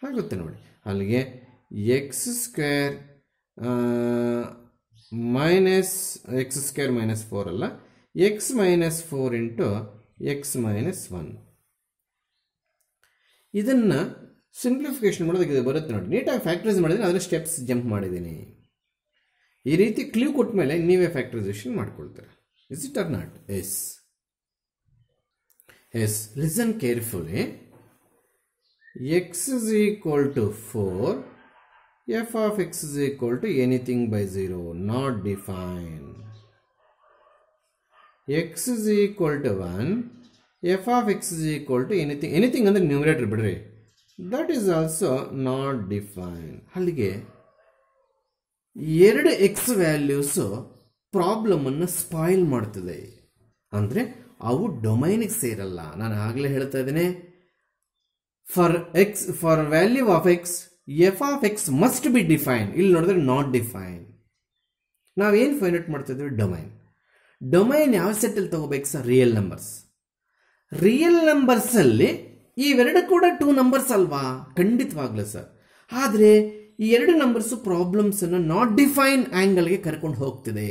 ಆಗುತ್ತೆ ನೋಡಿ. ಅಲ್ಲಿಗೆ x² -4 ಅಲ್ಲ, x -4 ಇಂಟು x -1. ಇದನ್ನು ಸಿಂಪ್ಲಿಫಿಕೇಶನ್ ಮಾಡೋದಕ್ಕೆ ಇದು ಬರುತ್ತೆ ನೋಡಿ. ನೀಟಾಗಿ ಫ್ಯಾಕ್ಟ್ರೈಸ್ ಮಾಡಿದ್ರೆ ಅದರ ಸ್ಟೆಪ್ಸ್ ಜಂಪ್ ಮಾಡಿದ್ದೀನಿ. ಈ ರೀತಿ ಕ್ಲೂ ಕೊಟ್ಟ ಮೇಲೆ ನೀವೇ ಫ್ಯಾಕ್ಟ್ರೈಸೇಷನ್ ಮಾಡ್ಕೊಳ್ತೀರ. Is it or not? Yes. Listen carefully. x is equal to 4, f of x is equal to anything by 0, not defined. x is equal to 1, f of x is equal to anything ಅಂದರೆ numerator ಬಿಡ್ರಿ, that is also not defined. ಅಲ್ಲಿಗೆ 2 x values ಪ್ರಾಬ್ಲಮನ್ನು spoil ಮಾಡ್ತದೆ. ಅಂದರೆ ಅವು ಡೊಮೈನಿಗೆ ಸೇರಲ್ಲ. ನಾನು ಆಗಲೇ ಹೇಳ್ತಾ ಇದ್ದೇನೆ, for value of X F of X must be define. ಇಲ್ಲಿ ನೋಡಿದ್ರೆ ನಾಟ್ ಡಿಫೈನ್. ನಾವೇನು ಫೈಂಡ್ ಔಟ್ ಮಾಡ್ತಾ ಇದ್ದೀವಿ? ಡೊಮೈನ್ ಯಾವ ಸೆಟ್ಟಲ್ಲಿ ತಗೋಬೇಕು ಸರ್? Real numbers. ರಿಯಲ್ ನಂಬರ್ಸಲ್ಲಿ ಇವೆರಡು ಕೂಡ 2 ನಂಬರ್ಸ್ ಅಲ್ವಾ? ಖಂಡಿತವಾಗ್ಲೂ ಸರ್. ಆದರೆ ಈ 2 ನಂಬರ್ಸು ಪ್ರಾಬ್ಲಮ್ಸನ್ನು ನಾಟ್ ಡಿಫೈನ್ ಆ್ಯಂಗಲ್ಗೆ ಕರ್ಕೊಂಡು ಹೋಗ್ತಿದೆ.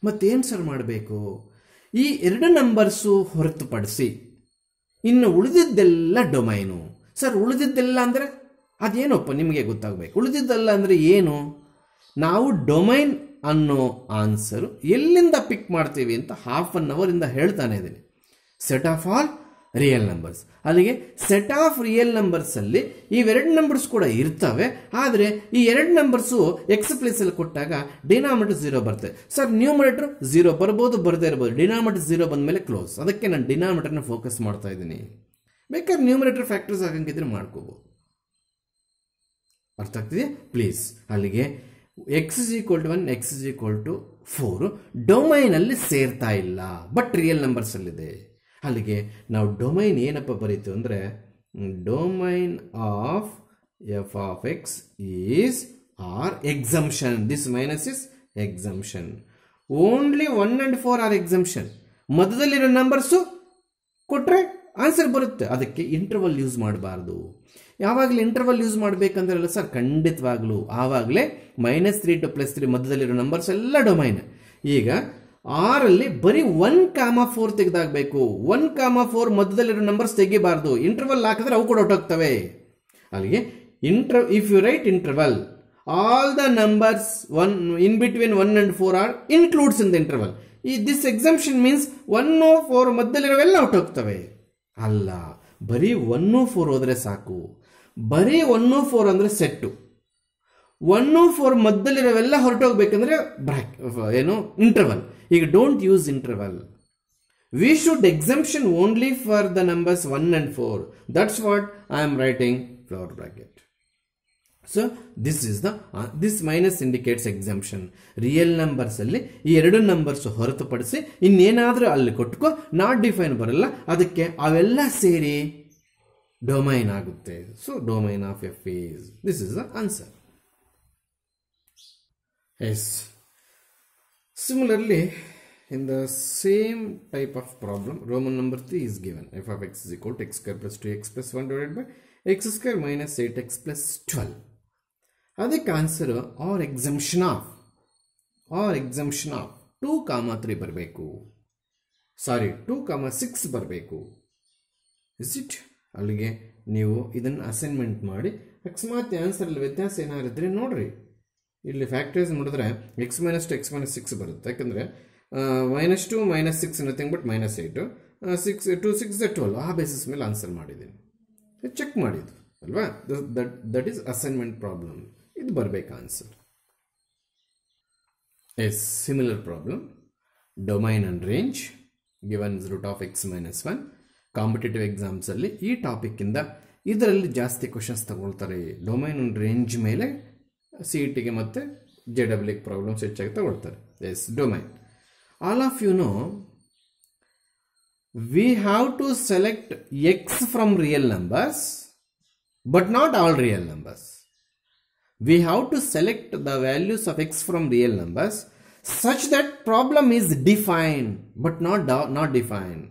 ಮತ್ತೇನು ಸರ್ ಮಾಡಬೇಕು? ಈ 2 ನಂಬರ್ಸು ಹೊರತುಪಡಿಸಿ ಇನ್ನು ಉಳಿದಿದ್ದೆಲ್ಲ ಡೊಮೈನು. ಸರ್ ಉಳಿದಿದ್ದೆಲ್ಲ ಅಂದರೆ ಅದೇನಪ್ಪ ನಿಮಗೆ ಗೊತ್ತಾಗಬೇಕು. ಉಳಿದಿದ್ದೆಲ್ಲ ಅಂದರೆ ಏನು? ನಾವು ಡೊಮೈನ್ ಅನ್ನೋ ಆನ್ಸರು ಎಲ್ಲಿಂದ ಪಿಕ್ ಮಾಡ್ತೀವಿ ಅಂತ ಹಾಫ್ ಅನ್ ಅವರಿಂದ ಹೇಳ್ತಾನೆ ಇದ್ದೀನಿ. Set of all real numbers. ಅಲ್ಲಿಗೆ ಸೆಟ್ ಆಫ್ ರಿಯಲ್ ನಂಬರ್ಸಲ್ಲಿ ಇವೆರಡು ನಂಬರ್ಸ್ ಕೂಡ ಇರ್ತವೆ. ಆದರೆ ಈ 2 ನಂಬರ್ಸು ಎಕ್ಸ್ ಪ್ಲೇಸಲ್ಲಿ ಕೊಟ್ಟಾಗ ಡಿನಾಮಿನೇಟರ್ 0 ಬರ್ತದೆ. ಸರ್ ನ್ಯೂಮರೇಟರ್ 0 ಬರ್ಬೋದು, ಬರದೇ ಇರ್ಬೋದು. ಡಿನಾಮಿನೇಟರ್ 0 ಬಂದ ಮೇಲೆ ಕ್ಲೋಸ್. ಅದಕ್ಕೆ ನಾನು ಡಿನಾಮಿನೇಟರ್ನ ಫೋಕಸ್ ಮಾಡ್ತಾ ಇದ್ದೀನಿ. ಬೇಕಾದ್ರೆ ನ್ಯೂಮರೇಟರ್ ಫ್ಯಾಕ್ಟರ್ಸ್ ಆಗಂಗಿದ್ರೆ ಮಾಡ್ಕೋಬೋದು. ಅರ್ಥ ಆಗ್ತಿದೆ ಪ್ಲೀಸ್? ಅಲ್ಲಿಗೆ x is equal to 1, x is equal to 4 ಡೊಮೈನಲ್ಲಿ ಸೇರ್ತಾ ಇಲ್ಲ, ಬಟ್ ರಿಯಲ್ ನಂಬರ್ಸಲ್ಲಿದೆ. ಅಲ್ಲಿಗೆ ನಾವು ಡೊಮೈನ್ ಏನಪ್ಪ ಬರೀತು ಅಂದರೆ, domain of F of X is R exemption. This minus is exemption. Only 1 and 4 are exemption. ಮಧ್ಯದಲ್ಲಿರೋ ನಂಬರ್ಸು ಕೊಟ್ಟರೆ ಆನ್ಸರ್ ಬರುತ್ತೆ. ಅದಕ್ಕೆ ಇಂಟರ್ವಲ್ ಯೂಸ್ ಮಾಡಬಾರ್ದು. ಯಾವಾಗಲೂ ಇಂಟರ್ವಲ್ ಯೂಸ್ ಮಾಡಬೇಕಂದ್ರಲ್ಲ ಸರ್? ಖಂಡಿತವಾಗ್ಲೂ ಆವಾಗಲೇ -3 to +3 ಮಧ್ಯದಲ್ಲಿರೋ ನಂಬರ್ಸ್ ಎಲ್ಲ ಡೊಮೈನ್. ಈಗ ಆರಲ್ಲಿ ಬರೀ 1,4 ತೆಗೆದಾಗಬೇಕು. 1,4 ಮಧ್ಯದಲ್ಲಿರೋ ನಂಬರ್ಸ್ ತೆಗಿಬಾರ್ದು. ಇಂಟರ್ವಲ್ ಹಾಕಿದ್ರೆ ಅವು ಕೂಡ ಹೊಟ್ಟೋಗ್ತವೆ. ಅಲ್ಲಿಗೆ if you write interval, all the numbers in between 1 and 4 are includes in the interval. This exemption means 1, 4 ಮಧ್ಯದಲ್ಲಿರೋವೆಲ್ಲ ಹೊಟ್ಟೋಗ್ತವೆ. ಅಲ್ಲ, ಬರೀ 1, 4 ಹೋದ್ರೆ ಸಾಕು. ಬರೀ 1, 4 ಅಂದರೆ ಸೆಟ್ಟು. 1, 4 ಮಧ್ಯದಲ್ಲಿರೋವೆಲ್ಲ ಹೊರಟೋಗ್ಬೇಕಂದ್ರೆ ಏನು ಇಂಟರ್ವಲ್. ಈಗ don't use interval. We should exemption only for the numbers 1 and 4. That's what I am writing flower bracket. So this minus indicates exemption. Real numbers ಅಲ್ಲಿ ಈ 2 ನಂಬರ್ಸ್ ಹೊರತುಪಡಿಸಿ ಇನ್ನೇನಾದ್ರೂ ಅಲ್ಲಿ ಕೊಟ್ಕೋ, ನಾಟ್ ಡಿಫೈನ್ ಬರಲ್ಲ. ಅದಕ್ಕೆ ಅವೆಲ್ಲ ಸೇರಿ ಡೊಮೈನ್ ಆಗುತ್ತೆ. So domain of f is this is the answer. Yes. Similarly, in the same type of problem, Roman number 3 is given. F of x is equal to x square plus 2x plus 1 divided by x square minus 8x plus 12. ಅದಕ್ಕೆ answer R exemption of 2,3 ಬರಬೇಕು. ಸಾರಿ 2,6 ಬರಬೇಕು. Is it? ಅಲ್ಲಿಗೆ ನೀವು ಇದನ್ನು assignment ಮಾಡಿ, ಅಕಸ್ಮಾತ್ ಆನ್ಸರಲ್ಲಿ ವ್ಯತ್ಯಾಸ ಏನಾರಿದ್ರೆ ನೋಡ್ರಿ. ಇಲ್ಲಿ ಫ್ಯಾಕ್ಟರೈಸ್ ಮಾಡಿದ್ರೆ X minus two X minus 6 ಬರುತ್ತೆ. ಯಾಕಂದರೆ -2 -6 ನಥಿಂಗ್ ಬಟ್ -8 6 2 6 12 ಆ ಬೇಸಿಸ್ ಮೇಲೆ ಆನ್ಸರ್ ಮಾಡಿದ್ದೀನಿ. ಚೆಕ್ ಮಾಡಿದ್ದು ಅಲ್ವಾ? That is assignment problem. ಇದು ಬರಬೇಕು answer. Yes, similar problem, domain and range given root of x - 1. Competitive ಎಕ್ಸಾಮ್ಸಲ್ಲಿ ಈ ಟಾಪಿಕ್ಕಿಂದ ಇದರಲ್ಲಿ ಜಾಸ್ತಿ ಕ್ವಶನ್ಸ್ ತಗೊಳ್ತಾರೆ. ಡೊಮೈನ್ ಅಂಡ್ ರೇಂಜ್ ಮೇಲೆ CETಗೆ ಮತ್ತು JEE ಪ್ರಾಬ್ಲಮ್ಸ್ ಹೆಚ್ಚಾಗಿ ತಗೊಳ್ತಾರೆ. Yes, domain. All of you know we have to select x from real numbers but not all real numbers. We have to select the values of x from real numbers such that problem is defined but not defined.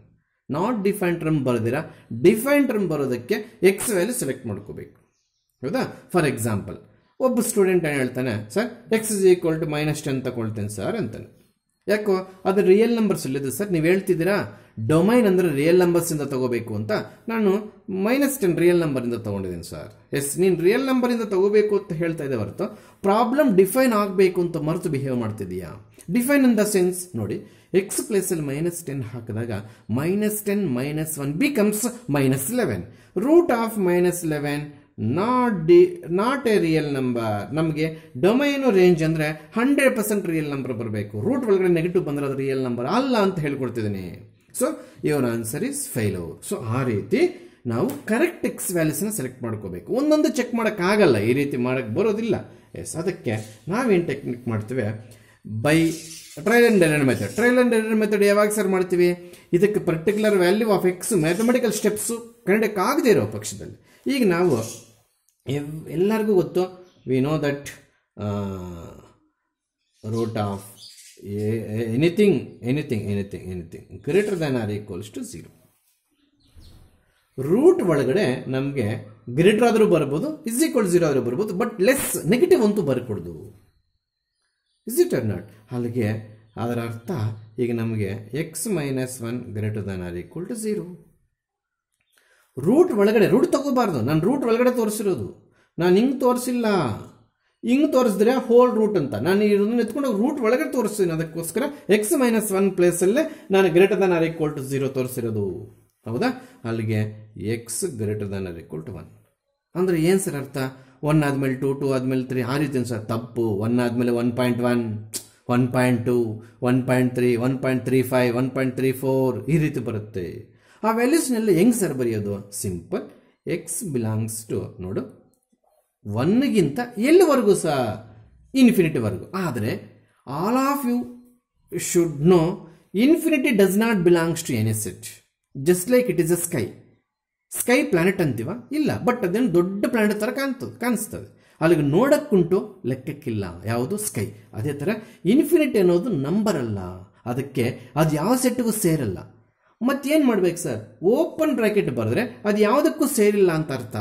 Not defined term ಬರೆದಿರಾ, defined term ಬರೋದಕ್ಕೆ x value select ಮಾಡ್ಕೋಬೇಕು. ಹೌದಾ? For example, ಒಬ್ಬ student ಏನು ಹೇಳ್ತಾನೆ, sir x = -10 ತಗೊಳ್ತೇನೆ sir ಅಂತಾನೆ. ಯಾಕೋ ಅದು ರಿಯಲ್ ನಂಬರ್ಸ್ ಇಲ್ಲಿದೆ ಸರ್, ನೀವು ಹೇಳ್ತಿದ್ದೀರಾ ಡೊಮೈನ್ ಅಂದರೆ ರಿಯಲ್ ನಂಬರ್ಸಿಂದ ತಗೋಬೇಕು ಅಂತ. ನಾನು -10 ರಿಯಲ್ ನಂಬರಿಂದ ತೊಗೊಂಡಿದ್ದೀನಿ ಸರ್. ಎಸ್, ನೀನು ರಿಯಲ್ ನಂಬರಿಂದ ತಗೋಬೇಕು ಅಂತ ಹೇಳ್ತಾ ಇದ್ದೆ ಹೊರತು ಪ್ರಾಬ್ಲಮ್ ಡಿಫೈನ್ ಆಗಬೇಕು ಅಂತ ಮರೆತು ಬಿಹೇವ್ ಮಾಡ್ತಿದ್ದೀಯಾ. ಡಿಫೈನ್ ಇನ್ ದ ಸೆನ್ಸ್ ನೋಡಿ, ಎಕ್ಸ್ ಪ್ಲೇಸಲ್ಲಿ -10 ಹಾಕಿದಾಗ -10 - 1 becomes -11. Root of -11 not a real number. ನಮಗೆ ಡೊಮೈನು ರೇಂಜ್ ಅಂದರೆ 100% ರಿಯಲ್ ನಂಬರ್ ಬರಬೇಕು. ರೂಟ್ ಒಳಗಡೆ ನೆಗೆಟಿವ್ ಬಂದರೆ ಅದು ರಿಯಲ್ ನಂಬರ್ ಅಲ್ಲ ಅಂತ ಹೇಳ್ಕೊಡ್ತಿದ್ದೀನಿ. So your answer is failure. So ಆ ರೀತಿ ನಾವು ಕರೆಕ್ಟ್ ಎಕ್ಸ್ ವ್ಯಾಲ್ಯೂಸ್ನ ಸೆಲೆಕ್ಟ್ ಮಾಡ್ಕೋಬೇಕು. ಒಂದೊಂದು ಚೆಕ್ ಮಾಡೋಕ್ಕಾಗಲ್ಲ, ಈ ರೀತಿ ಮಾಡೋಕ್ಕೆ ಬರೋದಿಲ್ಲ. ಎಸ್, ಅದಕ್ಕೆ ನಾವೇನು ಟೆಕ್ನಿಕ್ ಮಾಡ್ತೀವಿ, by trial and error method. Trial and error method ಯಾವಾಗ ಸರ್ ಮಾಡ್ತೀವಿ? ಇದಕ್ಕೆ particular value of x mathematical steps ಕಂಡಕ್ಕಾಗದೇ ಇರೋ ಪಕ್ಷದಲ್ಲಿ. ಈಗ ನಾವು ಎಲ್ಲರಿಗೂ ಗೊತ್ತು, we know that root of anything greater than or equals to 0. Root ಒಳಗಡೆ ನಮಗೆ ಗ್ರೇಟರ್ ಆದರೂ ಬರ್ಬೋದು, =0 ಆದರೂ ಬರ್ಬೋದು, ಬಟ್ ಲೆಸ್ ನೆಗೆಟಿವ್ ಅಂತೂ ಬರ್ಕೊಡ್ದು. Is it or not? ಅಲ್ಲಿಗೆ ಅದರ ಅರ್ಥ ಈಗ ನಮಗೆ x - 1 greater than or equal to 0. Root ಒಳಗಡೆ ರೂಟ್ ತಗೋಬಾರ್ದು. ನಾನು ರೂಟ್ ಒಳಗಡೆ ತೋರಿಸಿರೋದು, ನಾನು ಹಿಂಗೆ ತೋರಿಸಿಲ್ಲ. ಹಿಂಗೆ ತೋರಿಸಿದ್ರೆ ಹೋಲ್ ರೂಟ್ ಅಂತ, ನಾನು ಇದನ್ನು ಎತ್ಕೊಂಡು ರೂಟ್ ಒಳಗಡೆ ತೋರಿಸ್ತೀನಿ. ಅದಕ್ಕೋಸ್ಕರ x - 1 ಪ್ಲೇಸಲ್ಲೇ ನಾನು greater than or equal to 0 ತೋರಿಸಿರೋದು. ಹೌದಾ? ಅಲ್ಲಿಗೆ x greater than or equal to 1 ಅಂದರೆ ಏನು ಸರ್ ಅರ್ಥ? 1 ಆದಮೇಲೆ 2, 2 ಆದಮೇಲೆ 3 ಆ ರೀತಿ ಸರ್? ತಪ್ಪು. 1 ಆದಮೇಲೆ 1.1, 1.2, 1.3, 1.35, 1.34 ಈ ರೀತಿ ಬರುತ್ತೆ. ಆ ವ್ಯಾಲ್ಯೂಸ್ನೆಲ್ಲ ಹೆಂಗೆ ಸರ್ ಬರೆಯೋದು? ಸಿಂಪಲ್, ಎಕ್ಸ್ ಬಿಲಾಂಗ್ಸ್ ಟು ನೋಡು 1ಗಿಂತ ಎಲ್ಲಿವರೆಗೂ ಸಹ ಇನ್ಫಿನಿಟಿವರೆಗೂ. ಆದರೆ all of you should know infinity does not belongs to any set. Just like it is a sky planet ಅಂತೀವ? ಇಲ್ಲ, ಬಟ್ ಅದೇನು ದೊಡ್ಡ ಪ್ಲಾನೆಟ್ ಥರ ಕಾಣಿಸ್ತದೆ. ಅಲ್ಲಿಗೆ ನೋಡಕ್ಕುಂಟು, ಲೆಕ್ಕಕ್ಕಿಲ್ಲ. ಯಾವುದು? ಸ್ಕೈ. ಅದೇ ಥರ ಇನ್ಫಿನಿಟಿ ಅನ್ನೋದು ನಂಬರ್ ಅಲ್ಲ, ಅದಕ್ಕೆ ಅದು ಯಾವ ಸೆಟ್ಗೂ ಸೇರಲ್ಲ. ಮತ್ತೇನು ಮಾಡ್ಬೇಕು ಸರ್? ಓಪನ್ ಬ್ರಾಕೆಟ್ ಬರೆದ್ರೆ ಅದು ಯಾವುದಕ್ಕೂ ಸೇರಿಲ್ಲ ಅಂತ ಅರ್ಥ.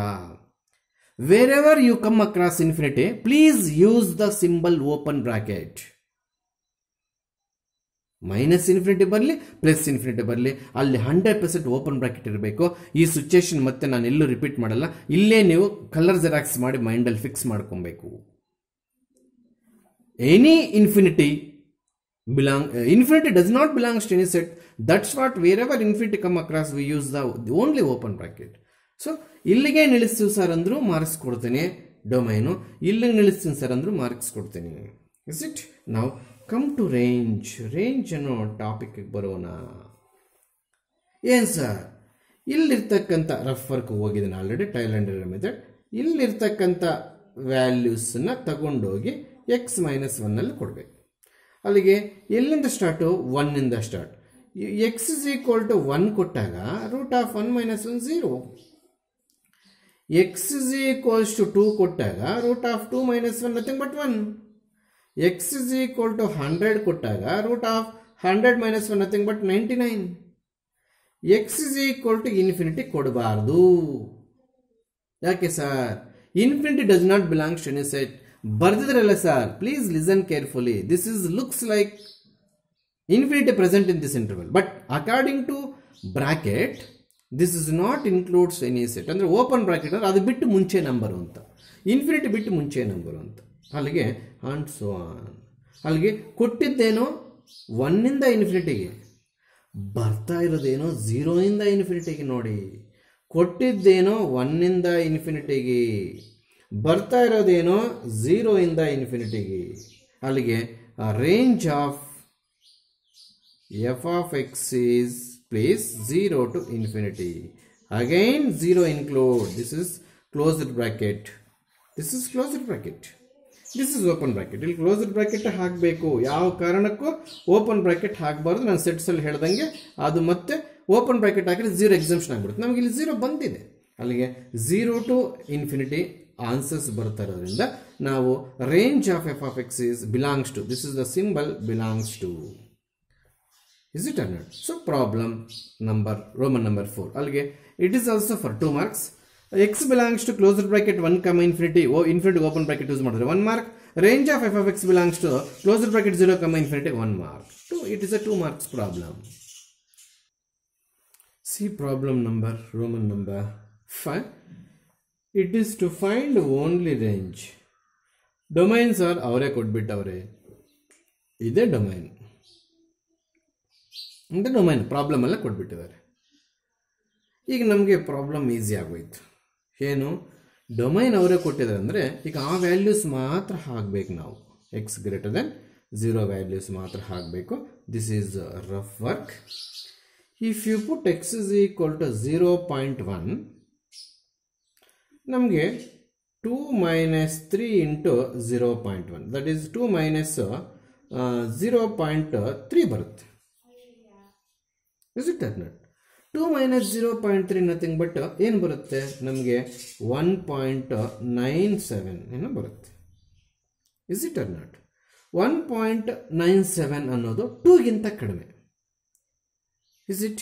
Wherever you come across infinity, please use the symbol open bracket. -∞ ಬರಲಿ, +∞ ಬರಲಿ, ಅಲ್ಲಿ 100% ಓಪನ್ ಬ್ರಾಕೆಟ್ ಇರಬೇಕು. ಈ ಸಿಚುಯೇಷನ್ ಮತ್ತೆ ನಾನು ಎಲ್ಲೂ ರಿಪೀಟ್ ಮಾಡಲ್ಲ. ಇಲ್ಲೇ ನೀವು ಕಲರ್ ಜೆರಾಕ್ಸ್ ಮಾಡಿ ಮೈಂಡಲ್ಲಿ ಫಿಕ್ಸ್ ಮಾಡ್ಕೊಬೇಕು. Any infinity does not belong to any set. That's what wherever infinity come across we use the only open bracket. So ಇಲ್ಲಿಗೆ ನಿಲ್ಲಿಸ್ತೀವಿ ಸರ್ ಅಂದರೂ ಮಾರ್ಕ್ಸ್ ಕೊಡ್ತೀನಿ ಡೊಮೈನು, ಇಲ್ಲಿಗೆ ನಿಲ್ಲಿಸ್ತೀನಿ ಸರ್ ಅಂದರೂ ಮಾರ್ಕ್ಸ್ ಕೊಡ್ತೀನಿ. Is it? ನಾವು ಕಮ್ ಟು ರೇಂಜ್. ರೇಂಜ್ ಅನ್ನೋ ಟಾಪಿಕ್ಗೆ ಬರೋಣ. ಏನು ಸರ್, ಇಲ್ಲಿರ್ತಕ್ಕಂಥ ರಫ್ ವರ್ಕ್ ಹೋಗಿದ್ದೀನಿ already, trial and error method. ಇಲ್ಲಿರ್ತಕ್ಕಂಥ ವ್ಯಾಲ್ಯೂಸನ್ನು ತಗೊಂಡೋಗಿ x - 1ನಲ್ಲಿ ಕೊಡಬೇಕು. ಅಲ್ಲಿಗೆ ಎಲ್ಲಿಂದ ಸ್ಟಾರ್ಟು? 1ಇಂದ ಸ್ಟಾರ್ಟ್. x = 1 ಕೊಟ್ಟಾಗ ರೂಟ್ ಆಫ್ 1 - 1 0. x = 2 ಕೊಟ್ಟಾಗ root of 2 - 1 nothing but 1. x = 100 ಕೊಟ್ಟಾಗ root of 100 - 1 nothing but 99. x =∞ ಕೊಡಬಾರ್ದು. ಯಾಕೆ sir? Infinity does not belongs to any set ಬರ್ದಿದ್ರಲ್ಲ sir, please listen carefully. This is looks like infinity present in this interval, but according to bracket this is not includes any set. ಅಂದರೆ open bracket ಅಂದರೆ ಅದು ಬಿಟ್ಟು ಮುಂಚೆ number ಅಂತ, infinity ಬಿಟ್ಟು ಮುಂಚೆ number ಅಂತ. ಅಲ್ಲಿಗೆ ಆ್ಯಂಡ್ ಸೋ ಆನ್. ಅಲ್ಲಿಗೆ ಕೊಟ್ಟಿದ್ದೇನೋ 1 ಇಂದ ಇನ್ಫಿನಿಟಿಗೆ, ಬರ್ತಾ ಇರೋದೇನೋ 0 ಇಂದ ಇನ್ಫಿನಿಟಿಗೆ. ನೋಡಿ, ಕೊಟ್ಟಿದ್ದೇನೋ 1 ಇಂದ ಇನ್ಫಿನಿಟಿಗೆ, ಬರ್ತಾ ಇರೋದೇನೋ 0 ಇಂದ ಇನ್ಫಿನಿಟಿಗೆ. ಅಲ್ಲಿಗೆ range of f of x is please 0 to infinity. Again 0 include, this is closed bracket, this is closed bracket, this is open bracket. ಇಲ್ಲಿ ಕ್ಲೋಸ್ಡ್ ಬ್ರಾಕೆಟ್ ಹಾಕಬೇಕು, ಯಾವ ಕಾರಣಕ್ಕೂ ಓಪನ್ ಬ್ರಾಕೆಟ್ ಹಾಕಬಾರ್ದು. ನಾನು ಸೆಟ್ಸ್ ಅಲ್ಲಿ ಹೇಳ್ದಂಗೆ ಅದು ಮತ್ತೆ ಓಪನ್ ಬ್ರಾಕೆಟ್ ಹಾಕಿದ್ರೆ 0 ಎಕ್ಸಂಪ್ಷನ್ ಆಗ್ಬಿಡುತ್ತೆ. ನಮಗೆ ಇಲ್ಲಿ 0 ಬಂದಿದೆ. ಅಲ್ಲಿಗೆ 0 ಟು ಇನ್ಫಿನಿಟಿ ಆನ್ಸರ್ಸ್ ಬರ್ತಾ ಇರೋದ್ರಿಂದ ನಾವು range of f of x is belongs to, this is the symbol belongs to. Is it or not? So problem number Roman number 4. Alge it is also for 2 marks. X belongs to closed bracket 1 comma infinity, infinity open bracket use ಮಾಡಿದ್ರೆ 1 mark. Range of f of x belongs to closed bracket 0 comma infinity 1 mark. So it is a 2 marks problem. See problem number Roman number 5. It is to find only range. Domains are ಅವರೇ ಕೊಟ್ಬಿಟ್ಟವ್ರೆ. ಇದೇ domain ಅಂತ domain problem ಎಲ್ಲ ಕೊಟ್ಬಿಟ್ಟಿದ್ದಾರೆ. ಈಗ ನಮಗೆ problem easy ಆಗೋಯ್ತು. ಏನು, domain ಅವರೇ ಕೊಟ್ಟಿದ್ದಾರೆ ಅಂದರೆ ಈಗ ಆ ವ್ಯಾಲ್ಯೂಸ್ ಮಾತ್ರ ಹಾಕಬೇಕು ನಾವು. ಎಕ್ಸ್ ಗ್ರೇಟರ್ ದೆನ್ 0 ವ್ಯಾಲ್ಯೂಸ್ ಮಾತ್ರ ಹಾಕಬೇಕು. This is rough work. If you put x is equal to 0.1, ನಮಗೆ 2 minus 3 into 0.1, that is 2 minus 0.3 ಬರುತ್ತೆ. Is it or not? 2 minus 0.3 nothing but ಏನು ಬರುತ್ತೆ ನಮಗೆ 1.97 ಏನೋ ಬರುತ್ತೆ. Is it or not? 1.97 ಅನ್ನೋದು 2 ಗಿಂತ ಕಡಿಮೆ. Is it?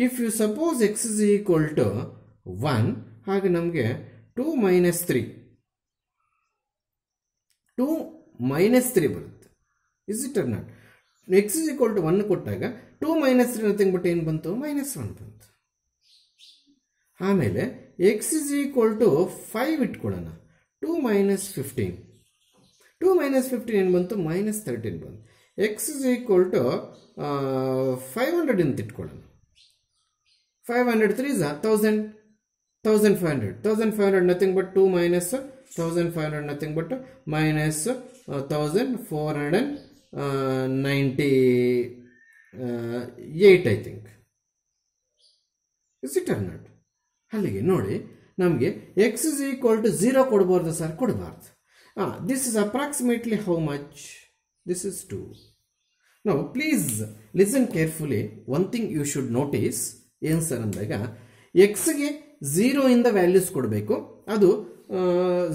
If you suppose x is equal to 1, ಹಾಗೆ ನಮಗೆ 2 minus 3 ಬರುತ್ತೆ. Is it or not? x is equal to 1 ಕೊಟ್ಟಾಗ 2 minus 3 nothing but ಏನು ಬಂತು, -1 ಬಂತು. ಆಮೇಲೆ x is equal to 5 ಇಟ್ಕೊಳ್ಳೋಣ. 2 minus 15 ಏನು ಬಂತು, -13 ಬಂತು. x is equal to 500 ಅಂತ ಇಟ್ಕೊಳ್ಳೋಣ. 500 3 is 1000, 1500 nothing but 2 minus 1500 nothing but minus 1498 I think. Is it or not? ಅಲ್ಲಿಗೆ ನೋಡಿ ನಮಗೆ x is equal to 0 ಕೊಡಬಾರ್ದು ಸರ್, ಕೊಡಬಾರ್ದು. This is approximately how much? This is 2. Now please listen carefully. One thing you should notice ಏನು sir ಅಂದಾಗ ಎಕ್ಸ್ಗೆ 0 ಇಂದ values ಕೊಡಬೇಕು. ಅದು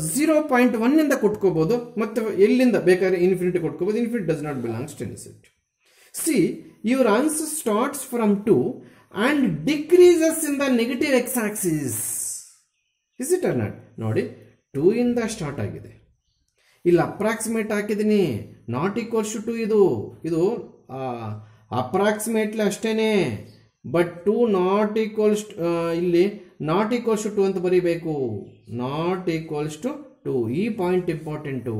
0.1 ಇಂದ ಕೊಟ್ಕೋಬಹುದು, ಮತ್ತು ಎಲ್ಲಿಂದ ಬೇಕಾದ್ರೆ ಇನ್ಫಿನಿಟಿ ಕೊಟ್ಕೋಬಹುದು. Infinity does not belongs to any set. See your answer starts from 2 and decreases in the negative x axis. Is it or not? ನೋಡಿ 2 ಇಂದ ಸ್ಟಾರ್ಟ್ ಆಗಿದೆ. ಇಲ್ಲಿ ಅಪ್ರಾಕ್ಸಿಮೇಟ್ ಹಾಕಿದ್ದೀನಿ, ನಾಟ್ ಈಕ್ವಲ್ಸ್ ಟು 2. ಇದು ಅಪ್ರಾಕ್ಸಿಮೇಟ್ಲಿ ಅಷ್ಟೇನೆ. ಬಟ್ 2 ನಾಟ್ ಈಕ್ವಲ್ಸ್, ಇಲ್ಲಿ not equals to 2 ಅಂತ ಬರೀಬೇಕು. Not equals to 2. ಈ ಪಾಯಿಂಟ್ ಇಂಪಾರ್ಟೆಂಟು.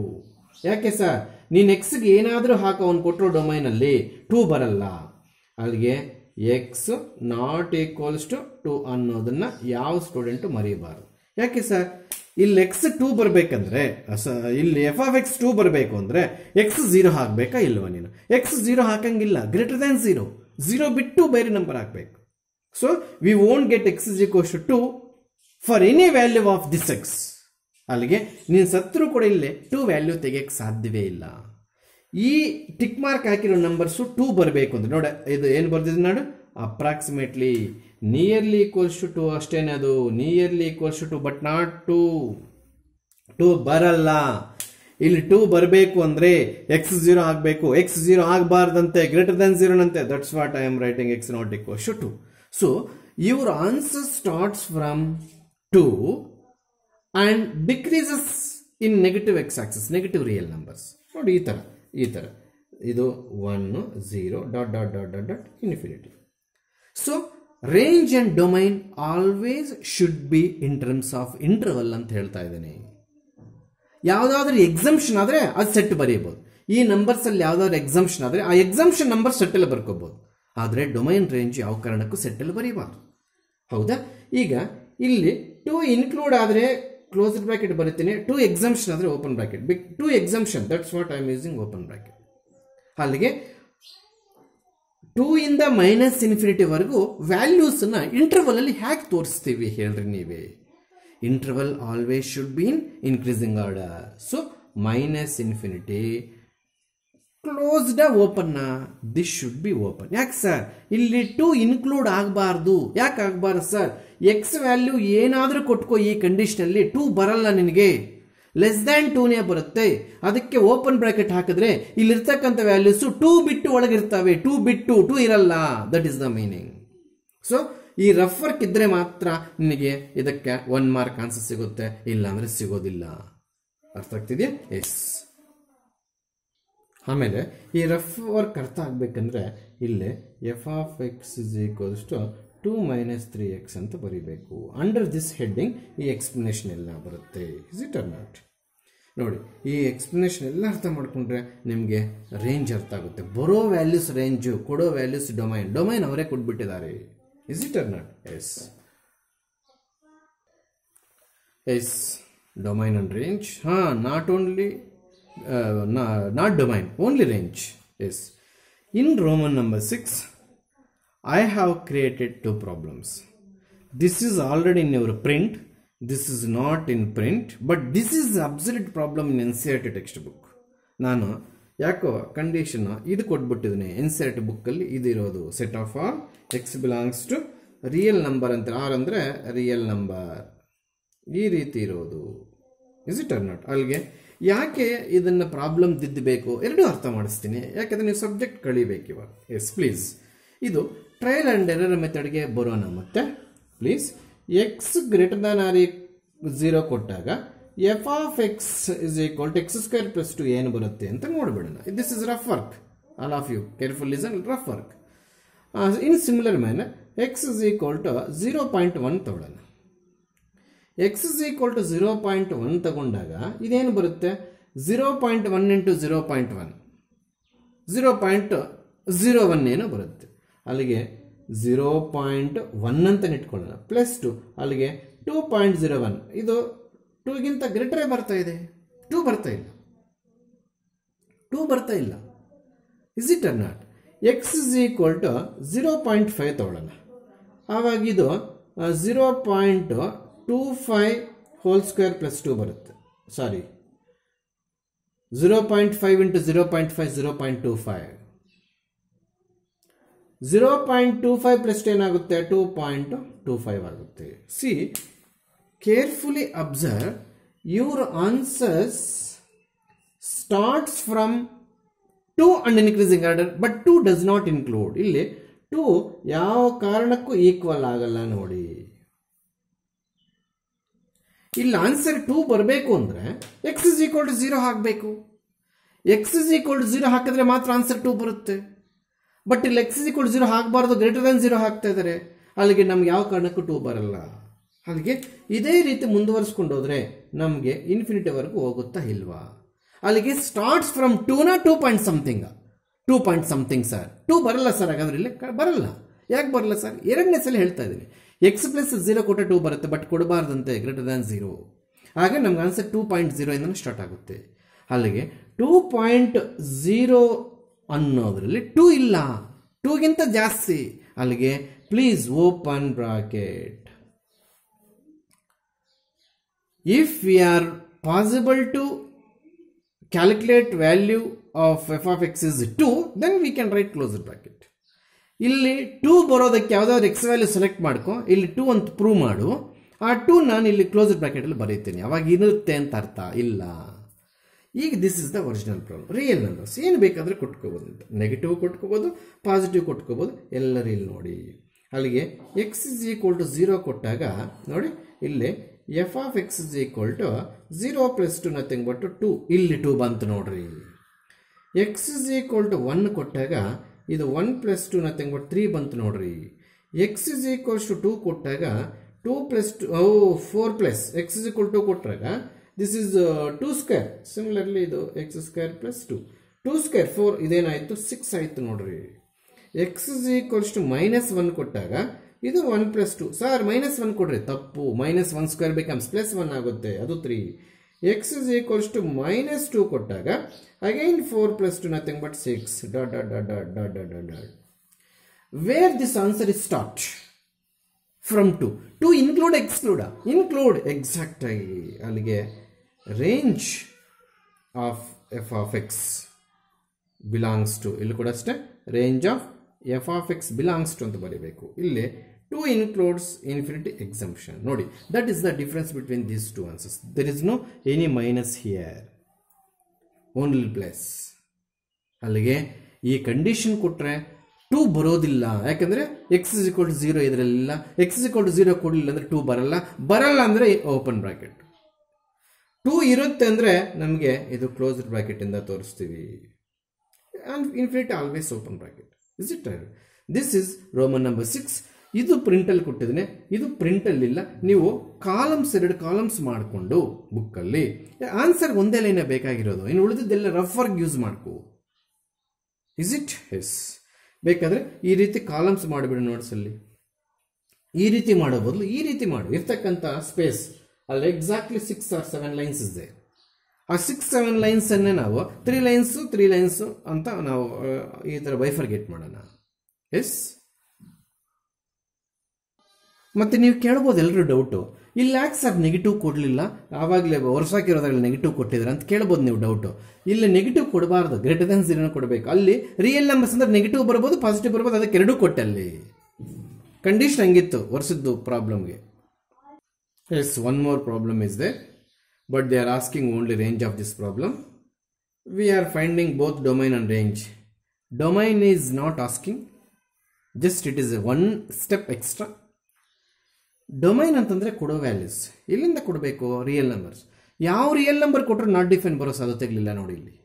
ಯಾಕೆ ಸರ್, ನೀನು ಎಕ್ಸ್ಗೆ ಏನಾದರೂ ಹಾಕೋ ಅವ್ನು ಕೊಟ್ಟರು ಡೊಮೈನಲ್ಲಿ 2 ಬರಲ್ಲ. ಅಲ್ಲಿಗೆ ಎಕ್ಸ್ ನಾಟ್ ಈಕ್ವಲ್ಸ್ ಟು 2 ಅನ್ನೋದನ್ನ ಯಾವ ಸ್ಟೂಡೆಂಟು ಮರೀಬಾರ್ದು. ಯಾಕೆ ಸರ್, ಇಲ್ಲಿ ಎಕ್ಸ್ 2 ಬರಬೇಕಂದ್ರೆ, ಇಲ್ಲಿ ಎಫ್ ಆಫ್ ಎಕ್ಸ್ 2 ಬರಬೇಕು ಅಂದ್ರೆ ಎಕ್ಸ್ 0 ಹಾಕಬೇಕಾ ಇಲ್ವಾ? ನೀನು ಎಕ್ಸ್ 0 ಹಾಕಂಗಿಲ್ಲ. ಗ್ರೇಟರ್ ದ್ಯಾನ್ 0 ಬಿಟ್ಟು ಬೇರೆ ನಂಬರ್ ಹಾಕಬೇಕು. So we won't get x is equals to 2 for any value of this x. ಅಲ್ಲಿಗೆ ನೀನು ಸತ್ರು ಕೂಡ ಇಲ್ಲಿ 2 ವ್ಯಾಲ್ಯೂ ತೆಗೆಯಕ್ಕೆ ಸಾಧ್ಯವೇ ಇಲ್ಲ. ಈ ಟಿಕ್ ಮಾರ್ಕ್ ಹಾಕಿರೋ ನಂಬರ್ಸು 2 ಬರಬೇಕು ಅಂದ್ರೆ ನೋಡಿ, ಇದು ಏನು ಬರ್ದಿದೆ ನೋಡು, ಅಪ್ರಾಕ್ಸಿಮೇಟ್ಲಿ ನಿಯರ್ಲಿ ಈಕ್ವಲ್ಸ್ ಟು 2 ಅಷ್ಟೇನೆ. ಅದು nearly equals to but not 2 ಬರಲ್ಲ. ಇಲ್ಲಿ 2 ಬರಬೇಕು ಅಂದ್ರೆ ಎಕ್ಸ್ 0 ಆಗಬೇಕು. ಎಕ್ಸ್ 0 ಆಗಬಾರ್ದಂತೆ, ಗ್ರೇಟರ್ ದನ್ 0 ನಂತೆ. That's what I am writing x not equals to 2. So your answer starts from 2 and decreases in negative x axis, negative real numbers. ನೋಡಿ ಈ ತರ ಇದು 1 0 dot dot dot dot dot infinity. So range and domain always should be in terms of interval ಅಂತ ಹೇಳ್ತಾ ಇದ್ದೇನೆ. ಯಾವುದಾದ್ರೂ exemption ಆದರೆ ಅದು ಸೆಟ್ ಬರೀಬಹುದು. ಈ ನಂಬರ್ಸಲ್ಲಿ ಯಾವುದಾದ್ರು ಎಕ್ಸಂಪ್ಷನ್ ಆದರೆ ಆ ಎಕ್ಸಂಪ್ಷನ್ ನಂಬರ್ ಸೆಟ್ಟಲ್ಲಿ ಬರ್ಕೋಬಹುದು. ಆದರೆ ಡೊಮೈನ್ ರೇಂಜ್ ಯಾವ ಕಾರಣಕ್ಕೂ ಸೆಟ್ಟಲ್ಲಿ ಬರೀಬಾರ್ದು. ಹೌದಾ? ಈಗ ಇಲ್ಲಿ 2 ಇನ್ಕ್ಲೂಡ್ ಆದರೆ ಕ್ಲೋಸ್ಡ್ ಬ್ರಾಕೆಟ್ ಬರೀತೀನಿ, 2 ಎಕ್ಸಂಪ್ಷನ್ ಆದರೆ open bracket. 2 exemption, that's what I am using open bracket. ಅಲ್ಲಿಗೆ 2 ಇಂದ -∞ ವರೆಗೂ ವ್ಯಾಲ್ಯೂಸನ್ನ ಇಂಟರ್ವಲ್ ಅಲ್ಲಿ ಹೇಗೆ ತೋರಿಸ್ತೀವಿ ಹೇಳ್ರಿ ನೀವೇ? Interval always should be in increasing order. So -∞, closed open, this should be open. ಯಾಕೆ ಸರ್ ಇಲ್ಲಿ 2 ಇನ್ಕ್ಲೂಡ್ ಆಗಬಾರ್ದು? ಯಾಕೆ ಆಗಬಾರ್ದು ಸರ್? ಎಕ್ಸ್ ವ್ಯಾಲ್ಯೂ ಏನಾದರೂ ಕೊಟ್ಕೋ, ಈ ಕಂಡೀಷನಲ್ಲಿ 2 ಬರಲ್ಲ ನಿನಗೆ, ಲೆಸ್ ದ್ಯಾನ್ 2ನೇ ಬರುತ್ತೆ. ಅದಕ್ಕೆ ಓಪನ್ ಬ್ರಾಕೆಟ್ ಹಾಕಿದ್ರೆ ಇಲ್ಲಿರ್ತಕ್ಕಂಥ ವ್ಯಾಲ್ಯೂಸು 2 ಬಿಟ್ಟು ಒಳಗಿರ್ತವೆ, 2 ಬಿಟ್ಟು 2 ಇರಲ್ಲ. That is the meaning. So ಈ ರಫ್ ವರ್ಕ್ ಇದ್ರೆ ಮಾತ್ರ ನಿನಗೆ ಇದಕ್ಕೆ 1 ಮಾರ್ಕ್ ಆನ್ಸರ್ ಸಿಗುತ್ತೆ, ಇಲ್ಲ ಅಂದ್ರೆ ಸಿಗೋದಿಲ್ಲ. ಅರ್ಥ ಆಗ್ತಿದೆಯಾ? ಎಸ್. ಆಮೇಲೆ ಈ ರಫ್ ವರ್ಕ್ ಅರ್ಥ ಆಗ್ಬೇಕಂದ್ರೆ ಇಲ್ಲಿ f of X is equals to 2 - 3x ಅಂತ ಬರೀಬೇಕು. ಅಂಡರ್ ದಿಸ್ ಹೆಡ್ಡಿಂಗ್ ಈ ಎಕ್ಸ್ಪ್ಲನೇಷನ್ ಎಲ್ಲ ಬರುತ್ತೆ. Is it or not? ನೋಡಿ, ಈ ಎಕ್ಸ್ಪ್ಲನೇಷನ್ ಎಲ್ಲ ಅರ್ಥ ಮಾಡ್ಕೊಂಡ್ರೆ ನಿಮಗೆ ರೇಂಜ್ ಅರ್ಥ ಆಗುತ್ತೆ. ಬರೋ ವ್ಯಾಲ್ಯೂಸ್ ರೇಂಜು, ಕೊಡೋ ವ್ಯಾಲ್ಯೂಸ್ ಡೊಮೈನ್ ಅವರೇ ಕೊಟ್ಬಿಟ್ಟಿದ್ದಾರೆ. Is it or not? Yes. Yes, domain and range. Not only not domain, only range. Yes. In Roman number 6, I have created 2 problems. This is already in your print. This is not in print, but this is absolute problem in NCERT textbook. ನಾನು ಯಾಕೋ condition ಇದು ಕೊಟ್ಬಿಟ್ಟಿದ್ದೀನಿ. NCERT ಬುಕ್ಕಲ್ಲಿ ಇದಿರೋದು set of all x belongs to real number ಅಂತ. R ಅಂದರೆ real number, ಈ ರೀತಿ ಇರೋದು. Is it or not? ಅಲ್ಲಿಗೆ ಯಾಕೆ ಇದನ್ನು ಪ್ರಾಬ್ಲಮ್ ದಿದ್ದಬೇಕು ಎರಡೂ ಅರ್ಥ ಮಾಡಿಸ್ತೀನಿ. ಯಾಕೆಂದರೆ ನೀವು ಸಬ್ಜೆಕ್ಟ್ ಕಳಿಬೇಕು ಇವಾಗ. Yes please. ಇದು ಟ್ರಯಲ್ ಆ್ಯಂಡ್ ಎರರ್ ಮೆಥಡ್ಗೆ ಬರೋಣ. ಮತ್ತೆ please, x greater than or 0 ಕೊಟ್ಟಾಗ f of X is equal to x² + 2 ಏನು ಬರುತ್ತೆ ಅಂತ ನೋಡ್ಬಿಡೋಣ. This is rough work. All of you careful listen. Rough work. In similar manner x is equal to 0.1 ತಗೊಳ್ಳೋಣ. X is equal to 0.1 ತಗೊಂಡಾಗ ಇದೇನು ಬರುತ್ತೆ? 0.1 into 0.1 0.01 ಏನೋ ಬರುತ್ತೆ. ಅಲ್ಲಿಗೆ 0.1 ಅಂತ ಇಟ್ಕೊಳ್ಳೋಣ. +2 ಅಲ್ಲಿಗೆ 2.01. ಇದು 2ಗಿಂತ ಗ್ರೇಟರೇ ಬರ್ತಾ ಇದೆ, 2 ಬರ್ತಾ ಇಲ್ಲ, 2 ಬರ್ತಾ ಇಲ್ಲ. Is it or not? X is equal to 0.5 ತಗೊಳ್ಳೋಣ. ಆವಾಗ ಇದು 0.25 ಹೋಲ್ ಸ್ಕ್ವೇರ್ +2 ಬರುತ್ತೆ. ಸಾರಿ, 0.5 ಇಂಟು 0.5 0.25. 0.25 ಪ್ಲಸ್ ಏನಾಗುತ್ತೆ? 2.25 ಆಗುತ್ತೆ. C, carefully observe. Your answers starts from 2 and increasing order, but 2 does not include. ಇಲ್ಲಿ 2 ಯಾವ ಕಾರಣಕ್ಕೂ ಈಕ್ವಲ್ ಆಗಲ್ಲ ನೋಡಿ. ಇಲ್ಲಿ ಆನ್ಸರ್ 2 ಬರಬೇಕು ಅಂದರೆ ಎಕ್ಸ್ ಇಸ್ ಈಕ್ವಲ್ ಟು 0 ಹಾಕಬೇಕು. ಎಕ್ಸ್ ಇಸ್ ಈಕ್ವಲ್ ಟು 0 ಹಾಕಿದ್ರೆ ಮಾತ್ರ ಆನ್ಸರ್ 2 ಬರುತ್ತೆ. ಬಟ್ ಇಲ್ಲಿ ಎಕ್ಸ್ ಇಸ್ ಈಕ್ವಲ್ ಟು 0 ಹಾಕಬಾರ್ದು, ಗ್ರೇಟರ್ ದ್ಯಾನ್ 0 ಹಾಕ್ತಾ ಇದ್ದಾರೆ. ಅಲ್ಲಿಗೆ ನಮ್ಗೆ ಯಾವ ಕಾರಣಕ್ಕೂ 2 ಬರಲ್ಲ. ಅಲ್ಲಿಗೆ ಇದೇ ರೀತಿ ಮುಂದುವರಿಸ್ಕೊಂಡು ಹೋದ್ರೆ ನಮಗೆ ಇನ್ಫಿನಿಟಿವರೆಗೂ ಹೋಗುತ್ತಾ ಇಲ್ವಾ? ಅಲ್ಲಿಗೆ ಸ್ಟಾರ್ಟ್ಸ್ ಫ್ರಮ್ 2ನ 2 ಪಾಯಿಂಟ್ ಸಮಥಿಂಗ್ ಸರ್. 2 ಬರಲ್ಲ ಸರ್. ಹಾಗಾದ್ರೆ ಇಲ್ಲಿ ಬರಲ್ಲ. ಯಾಕೆ ಬರಲ್ಲ ಸರ್? ಎರಡನೇ ಸಲ ಹೇಳ್ತಾ ಇದ್ದೀನಿ. ಎಕ್ಸ್ ಪ್ಲಸ್ 0 ಕೊಟ್ಟರೆ 2 ಬರುತ್ತೆ, ಬಟ್ ಕೊಡಬಾರ್ದಂತೆ ಗ್ರೇಟರ್ ದ್ಯಾನ್ 0. ಆಗ ನಮ್ಗೆ ಆನ್ಸರ್ 2.0 ಇಂದ ಸ್ಟಾರ್ಟ್ ಆಗುತ್ತೆ. ಅಲ್ಲಿಗೆ 2.0 ಅನ್ನೋದ್ರಲ್ಲಿ 2 ಇಲ್ಲ, 2ಗಿಂತ ಜಾಸ್ತಿ. ಅಲ್ಲಿಗೆ please open bracket. If we are possible to calculate value of F of X is 2, then we can write closed bracket. ಇಲ್ಲಿ 2 ಬರೋದಕ್ಕೆ ಯಾವುದಾದ್ರು ಎಕ್ಸ್ ವ್ಯಾಲ್ಯೂ ಸೆಲೆಕ್ಟ್ ಮಾಡ್ಕೊ, ಇಲ್ಲಿ 2 ಅಂತ ಪ್ರೂವ್ ಮಾಡು. ಆ 2 ನಾನು ಇಲ್ಲಿ ಕ್ಲೋಸ್ಡ್ ಬ್ರಾಕೆಟಲ್ಲಿ ಬರೀತೀನಿ. ಅವಾಗ ಇರುತ್ತೆ ಅಂತ ಅರ್ಥ ಇಲ್ಲ. ಈಗ this is the original problem. Real numbers ಏನು ಬೇಕಾದರೆ ಕೊಟ್ಕೋಬೋದು. ನೆಗೆಟಿವ್ ಕೊಟ್ಕೋಬೋದು, ಪಾಸಿಟಿವ್ ಕೊಟ್ಕೋಬೋದು, ಎಲ್ಲರೂ ಇಲ್ಲಿ ನೋಡಿ. ಅಲ್ಲಿಗೆ ಎಕ್ಸ್ ಇಸ್ ಈಕ್ವಲ್ ಟು 0 ಕೊಟ್ಟಾಗ ನೋಡಿ, ಇಲ್ಲಿ f of X is equal to 0 + 2 nothing but 2. ಇಲ್ಲಿ 2 ಬಂತು ನೋಡ್ರಿ. ಎಕ್ಸ್ ಇಸ್ ಈಕ್ವಲ್ ಟು 1 ಕೊಟ್ಟಾಗ ಇದು 1 + 2 ನಥಿಂಗ್ ಬಟ್ 3 ಬಂತು ನೋಡ್ರಿ. ಎಕ್ಸ್ ಇಸ್ ಈಕ್ವಲ್ಸ್ ಟು 2 ಕೊಟ್ಟಾಗ 2 + 2 4 ಪ್ಲಸ್ ಎಕ್ಸ್ ಇಸ್ ಈಕ್ವಲ್ 2 ಕೊಟ್ಟಾಗ ದಿಸ್ ಇಸ್ 2 ಸ್ಕ್ವೇರ್. ಸಿಮಿಲರ್ಲಿ ಇದು ಎಕ್ಸ್ ಸ್ಕ್ವೇರ್ ಪ್ಲಸ್ 2 ಸ್ಕ್ವೇರ್ 4 ಇದೇನಾಯಿತು 6 ಆಯಿತು ನೋಡ್ರಿ. ಎಕ್ಸ್ ಇಸ್ ಈಕ್ವಲ್ಸ್ ಟು -1 ಕೊಟ್ಟಾಗ ಇದು 1 + 2. ಸರ್ -1 ಕೊಡ್ರಿ, ತಪ್ಪು. -1 ಸ್ಕ್ವೇರ್ ಬಿಕಮ್ಸ್ +1 ಆಗುತ್ತೆ, ಅದು 3. ಎಕ್ಸ್ ಇಸ್ ಈಕ್ವಲ್ಸ್ ಟು -2 ಕೊಟ್ಟಾಗ again 4 + 2 nothing but 6. Dot dot dot dot dot dot dot dot. Where this answer is start from 2 to include include exact ಆಗಿ ಅಲ್ಲಿಗೆ range of F of x belongs to, ಇಲ್ಲಿ ಕೂಡ ಅಷ್ಟೇ range of F of x belongs to ಅಂತ ಬರೀಬೇಕು. ಇಲ್ಲಿ 2 includes infinity exemption. ನೋಡಿ, that is the difference between these two answers. There is no any minus here, only plus. ಅಲ್ಲಿಗೆ ಈ condition ಕೊಟ್ರೆ 2 ಬರೋದಿಲ್ಲ, ಯಾಕಂದ್ರೆ x is equal to 0 ಇದರಲ್ಲಿಲ್ಲ. x is equal to 0 ಕೊಡಲಿಲ್ಲ ಅಂದ್ರೆ 2 ಬರಲ್ಲ ಅಂದ್ರೆ ಓಪನ್ ಬ್ರಾಕೆಟ್. 2 ಇರುತ್ತೆ ಅಂದ್ರೆ ನಮಗೆ ಇದು ಕ್ಲೋಸ್ಡ್ ಬ್ರಾಕೆಟ್ ಇಂದ ತೋರಿಸ್ತೀವಿ. and infinity always open bracket. Is it right? This is Roman number 6. ಇದು ಪ್ರಿಂಟಲ್ಲಿ ಕೊಟ್ಟಿದ್ದೇನೆ, ಇದು ಪ್ರಿಂಟಲ್ಲಿ ಇಲ್ಲ. ನೀವು ಕಾಲಮ್ಸ್ 2 ಕಾಲಮ್ಸ್ ಮಾಡಿಕೊಂಡು ಬುಕ್ಕಲ್ಲಿ ಆನ್ಸರ್ ಒಂದೇ ಲೈನೇ ಬೇಕಾಗಿರೋದು, ಇನ್ನು ಉಳಿದಿದ್ದೆಲ್ಲ ರಫ್ ವರ್ಕ್ ಯೂಸ್ ಮಾಡ್ಕೋ. Is it? ಎಸ್. ಬೇಕಾದರೆ ಈ ರೀತಿ ಕಾಲಮ್ಸ್ ಮಾಡಿಬಿಡು ನೋಟ್ಸಲ್ಲಿ. ಈ ರೀತಿ ಮಾಡೋ ಬದಲು ಈ ರೀತಿ ಮಾಡು. ಇರ್ತಕ್ಕಂಥ ಸ್ಪೇಸ್ ಅಲ್ಲಿ ಎಕ್ಸಾಕ್ಟ್ಲಿ 6 or 7 ಲೈನ್ಸ್ ಇದೆ. ಆ 6-7 ಲೈನ್ಸ್ ಅನ್ನೇ ನಾವು 3 ಲೈನ್ಸ್ ಅಂತ ನಾವು ಈ ಥರ ಬೈಫರ್ಗೇಟ್ ಮಾಡೋಣ. ಎಸ್. ಮತ್ತೆ ನೀವು ಕೇಳ್ಬೋದು ಎಲ್ಲರೂ ಡೌಟು, ಇಲ್ಲಿ ಯಾಕೆ ಸರ್ ನೆಗೆಟಿವ್ ಕೊಡಲಿಲ್ಲ, ಆವಾಗಲೇ ವರ್ಷಾಕಿರೋದ್ರಲ್ಲಿ ನೆಗೆಟಿವ್ ಕೊಟ್ಟಿದ್ದಾರೆ ಅಂತ ಕೇಳ್ಬೋದು ನೀವು ಡೌಟು. ಇಲ್ಲಿ ನೆಗೆಟಿವ್ ಕೊಡಬಾರ್ದು, ಗ್ರೇಟರ್ ದೆನ್ 0 ಕೊಡಬೇಕು. ಅಲ್ಲಿ ರಿಯಲ್ ನಂಬರ್ಸ್ ಅಂದ್ರೆ ನೆಗೆಟಿವ್ ಬರ್ಬೋದು, ಪಾಸಿಟಿವ್ ಬರ್ಬೋದು, ಅದಕ್ಕೆ 2 ಕೊಟ್ಟೆ. ಅಲ್ಲಿ ಕಂಡೀಷನ್ ಹಂಗಿತ್ತು ವರ್ಷದ್ದು ಪ್ರಾಬ್ಲಮ್ಗೆ. Yes, one more problem is there, but they are asking only range of this problem. We are finding both domain and range. Domain is not asking, just it is a one step extra. Domain ಅಂತಂದ್ರೆ ಕೊಡೋ values ಇಲ್ಲಿಂದ ಕೊಡಬೇಕು, real numbers. ಯಾವ real number ಕೊಟ್ಟರು not define ಬರೋ ಸಾಧ್ಯತೆ ಇಲ್ಲ. ನೋಡಿ, ಇಲ್ಲಿ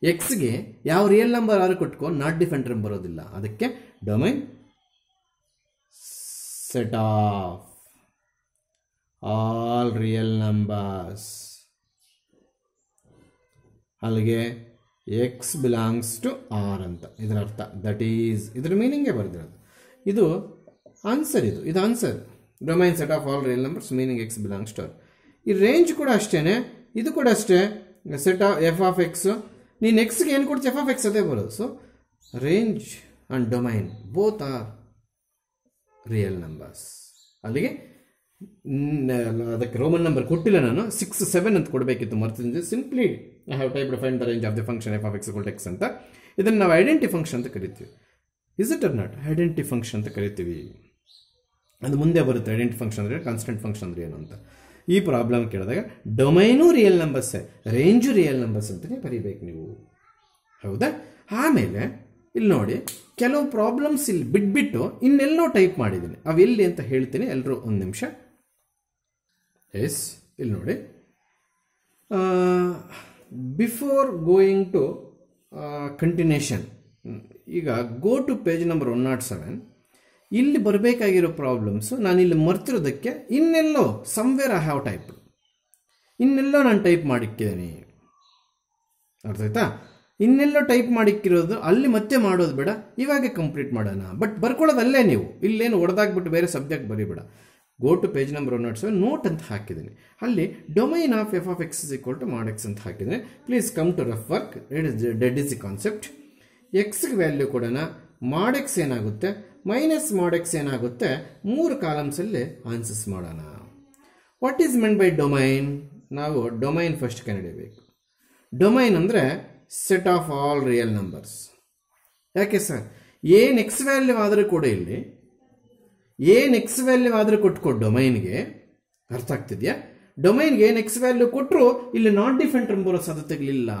ಎಕ್ಸ್ಗೆ ಯಾವ ರಿಯಲ್ ನಂಬರ್ ಆದ್ರೂ ಕೊಟ್ಕೋ ನಾಟ್ ಡಿಫೈನ್ ಬರೋದಿಲ್ಲ. ಅದಕ್ಕೆ domain set of all real numbers. ಅಲ್ಲಿಗೆ ಎಕ್ಸ್ ಬಿಲಾಂಗ್ಸ್ ಟು ಆರ್ ಅಂತ ಇದರ ಅರ್ಥ. ದಟ್ ಈಸ್ ಇದರ ಮೀನಿಂಗೇ ಬರೆದಿರೋದು. ಇದು ಆನ್ಸರ್, ಇದು answer. Domain set of all real numbers meaning x belongs to R. ಈ ರೇಂಜ್ ಕೂಡ ಅಷ್ಟೇನೆ, ಇದು ಕೂಡ ಅಷ್ಟೇ. Set of F of x, ನೀನು ಎಕ್ಸ್ಗೆ ಏನು ಕೊಡ್ತೀವಿ ಎಫ್ ಆಫ್ ಎಕ್ಸ್ ಅದೇ ಬರೋದು. So range and domain both are real numbers. ಅಲ್ಲಿಗೆ ಅದಕ್ಕೆ ರೋಮನ್ ನಂಬರ್ ಕೊಟ್ಟಿಲ್ಲ ನಾನು, 6, 7 ಅಂತ ಕೊಡಬೇಕಿತ್ತು, ಮರ್ತಿದ್ದೆ. Simply I have type find the range of the function f of x equal to x ಅಂತ. ಇದನ್ನು ನಾವು ಐಡೆಂಟಿ ಫಂಕ್ಷನ್ ಅಂತ ಕರಿತೀವಿ. Is it or not? Identity function ಅಂತ ಕರಿತೀವಿ. ಅದು ಮುಂದೆ ಬರುತ್ತೆ. ಐಡೆಂಟಿ ಫಂಕ್ಷನ್ ಅಂದರೆ ಕಾನ್ಸ್ಟೆಂಟ್ ಫಂಕ್ಷನ್ ಅಂದರೆ ಏನು ಅಂತ. ಈ ಪ್ರಾಬ್ಲಮ್ ಕೇಳಿದಾಗ ಡೊಮೈನು ರಿಯಲ್ ನಂಬರ್ಸೇ, ರೇಂಜು ರಿಯಲ್ ನಂಬರ್ಸ್ ಅಂತಲೇ ಬರೀಬೇಕು ನೀವು. ಹೌದಾ? ಆಮೇಲೆ ಇಲ್ಲಿ ನೋಡಿ, ಕೆಲವು ಪ್ರಾಬ್ಲಮ್ಸ್ ಇಲ್ಲಿ ಬಿಟ್ಬಿಟ್ಟು ಇನ್ನೆಲ್ಲೋ ಟೈಪ್ ಮಾಡಿದ್ದೀನಿ. ಅವೆಲ್ಲಿ ಅಂತ ಹೇಳ್ತೀನಿ, ಎಲ್ಲರೂ ಒಂದು ನಿಮಿಷ. ಎಸ್, ಇಲ್ಲಿ ನೋಡಿ, ಬಿಫೋರ್ ಗೋಯಿಂಗ್ ಟು ಕಂಟಿನ್ಯೂಷನ್, ಈಗ ಗೋ ಟು ಪೇಜ್ ನಂಬರ್ 107. ಇಲ್ಲಿ ಬರಬೇಕಾಗಿರೋ ಪ್ರಾಬ್ಲಮ್ಸು ನಾನು ಇಲ್ಲಿ ಮರ್ತಿರೋದಕ್ಕೆ ಇನ್ನೆಲ್ಲೋ ಸಮ್ವೇರ್ ಐ ಹ್ಯಾವ್ ಟೈಪ್, ಇನ್ನೆಲ್ಲೋ ನಾನು ಟೈಪ್ ಮಾಡಿಕ್ಕಿದ್ದೀನಿ. ಅರ್ಥ ಆಯ್ತಾ? ಇನ್ನೆಲ್ಲೋ ಟೈಪ್ ಮಾಡಿಕ್ಕಿರೋದು ಅಲ್ಲಿ ಮತ್ತೆ ಮಾಡೋದು ಬೇಡ, ಇವಾಗೆ ಕಂಪ್ಲೀಟ್ ಮಾಡೋಣ. ಬಟ್ ಬರ್ಕೊಳ್ಳೋದಲ್ಲೇ ನೀವು, ಇಲ್ಲೇನು ಹೊಡೆದಾಗ್ಬಿಟ್ಟು ಬೇರೆ ಸಬ್ಜೆಕ್ಟ್ ಬರೀಬೇಡ. Go to page number 107, note ಅಂತ ಹಾಕಿದ್ದೀನಿ. ಅಲ್ಲಿ domain of F of X is equal to mod x ಅಂತ ಹಾಕಿದ್ದೀನಿ. Please come to rough work. That is the concept. ಎಕ್ಸ್ಗೆ ವ್ಯಾಲ್ಯೂ ಕೊಡೋಣ. ಮಾಡ್ ಎಕ್ಸ್ ಏನಾಗುತ್ತೆ, ಮೈನಸ್ ಮಾಡ್ ಎಕ್ಸ್ ಏನಾಗುತ್ತೆ, 3 ಕಾಲಮ್ಸಲ್ಲಿ ಆನ್ಸರ್ಸ್ ಮಾಡೋಣ. What is meant by domain? ನಾವು domain first ಕಂಡುಹಿಡಿಯಬೇಕು. ಡೊಮೈನ್ ಅಂದರೆ set of all real numbers. ಯಾಕೆ ಸರ್? ಏನು ಎಕ್ಸ್ ವ್ಯಾಲ್ಯೂ ಆದರೂ ಕೂಡ ಇಲ್ಲಿ ಏನು ಎಕ್ಸ್ ವ್ಯಾಲ್ಯೂ ಆದರೂ ಕೊಟ್ಕೊಟ್ಟು ಡೊಮೈನ್ಗೆ, ಅರ್ಥ ಆಗ್ತಿದೆಯಾ? ಡೊಮೈನ್ಗೆ ಏನು ಎಕ್ಸ್ ವ್ಯಾಲ್ಯೂ ಕೊಟ್ಟರು ಇಲ್ಲಿ ನಾಟ್ ಡಿಫೆಂಟ್ ಟರ್ಮ್ ಬರೋ ಸಾಧ್ಯತೆಗಳಿಲ್ಲ.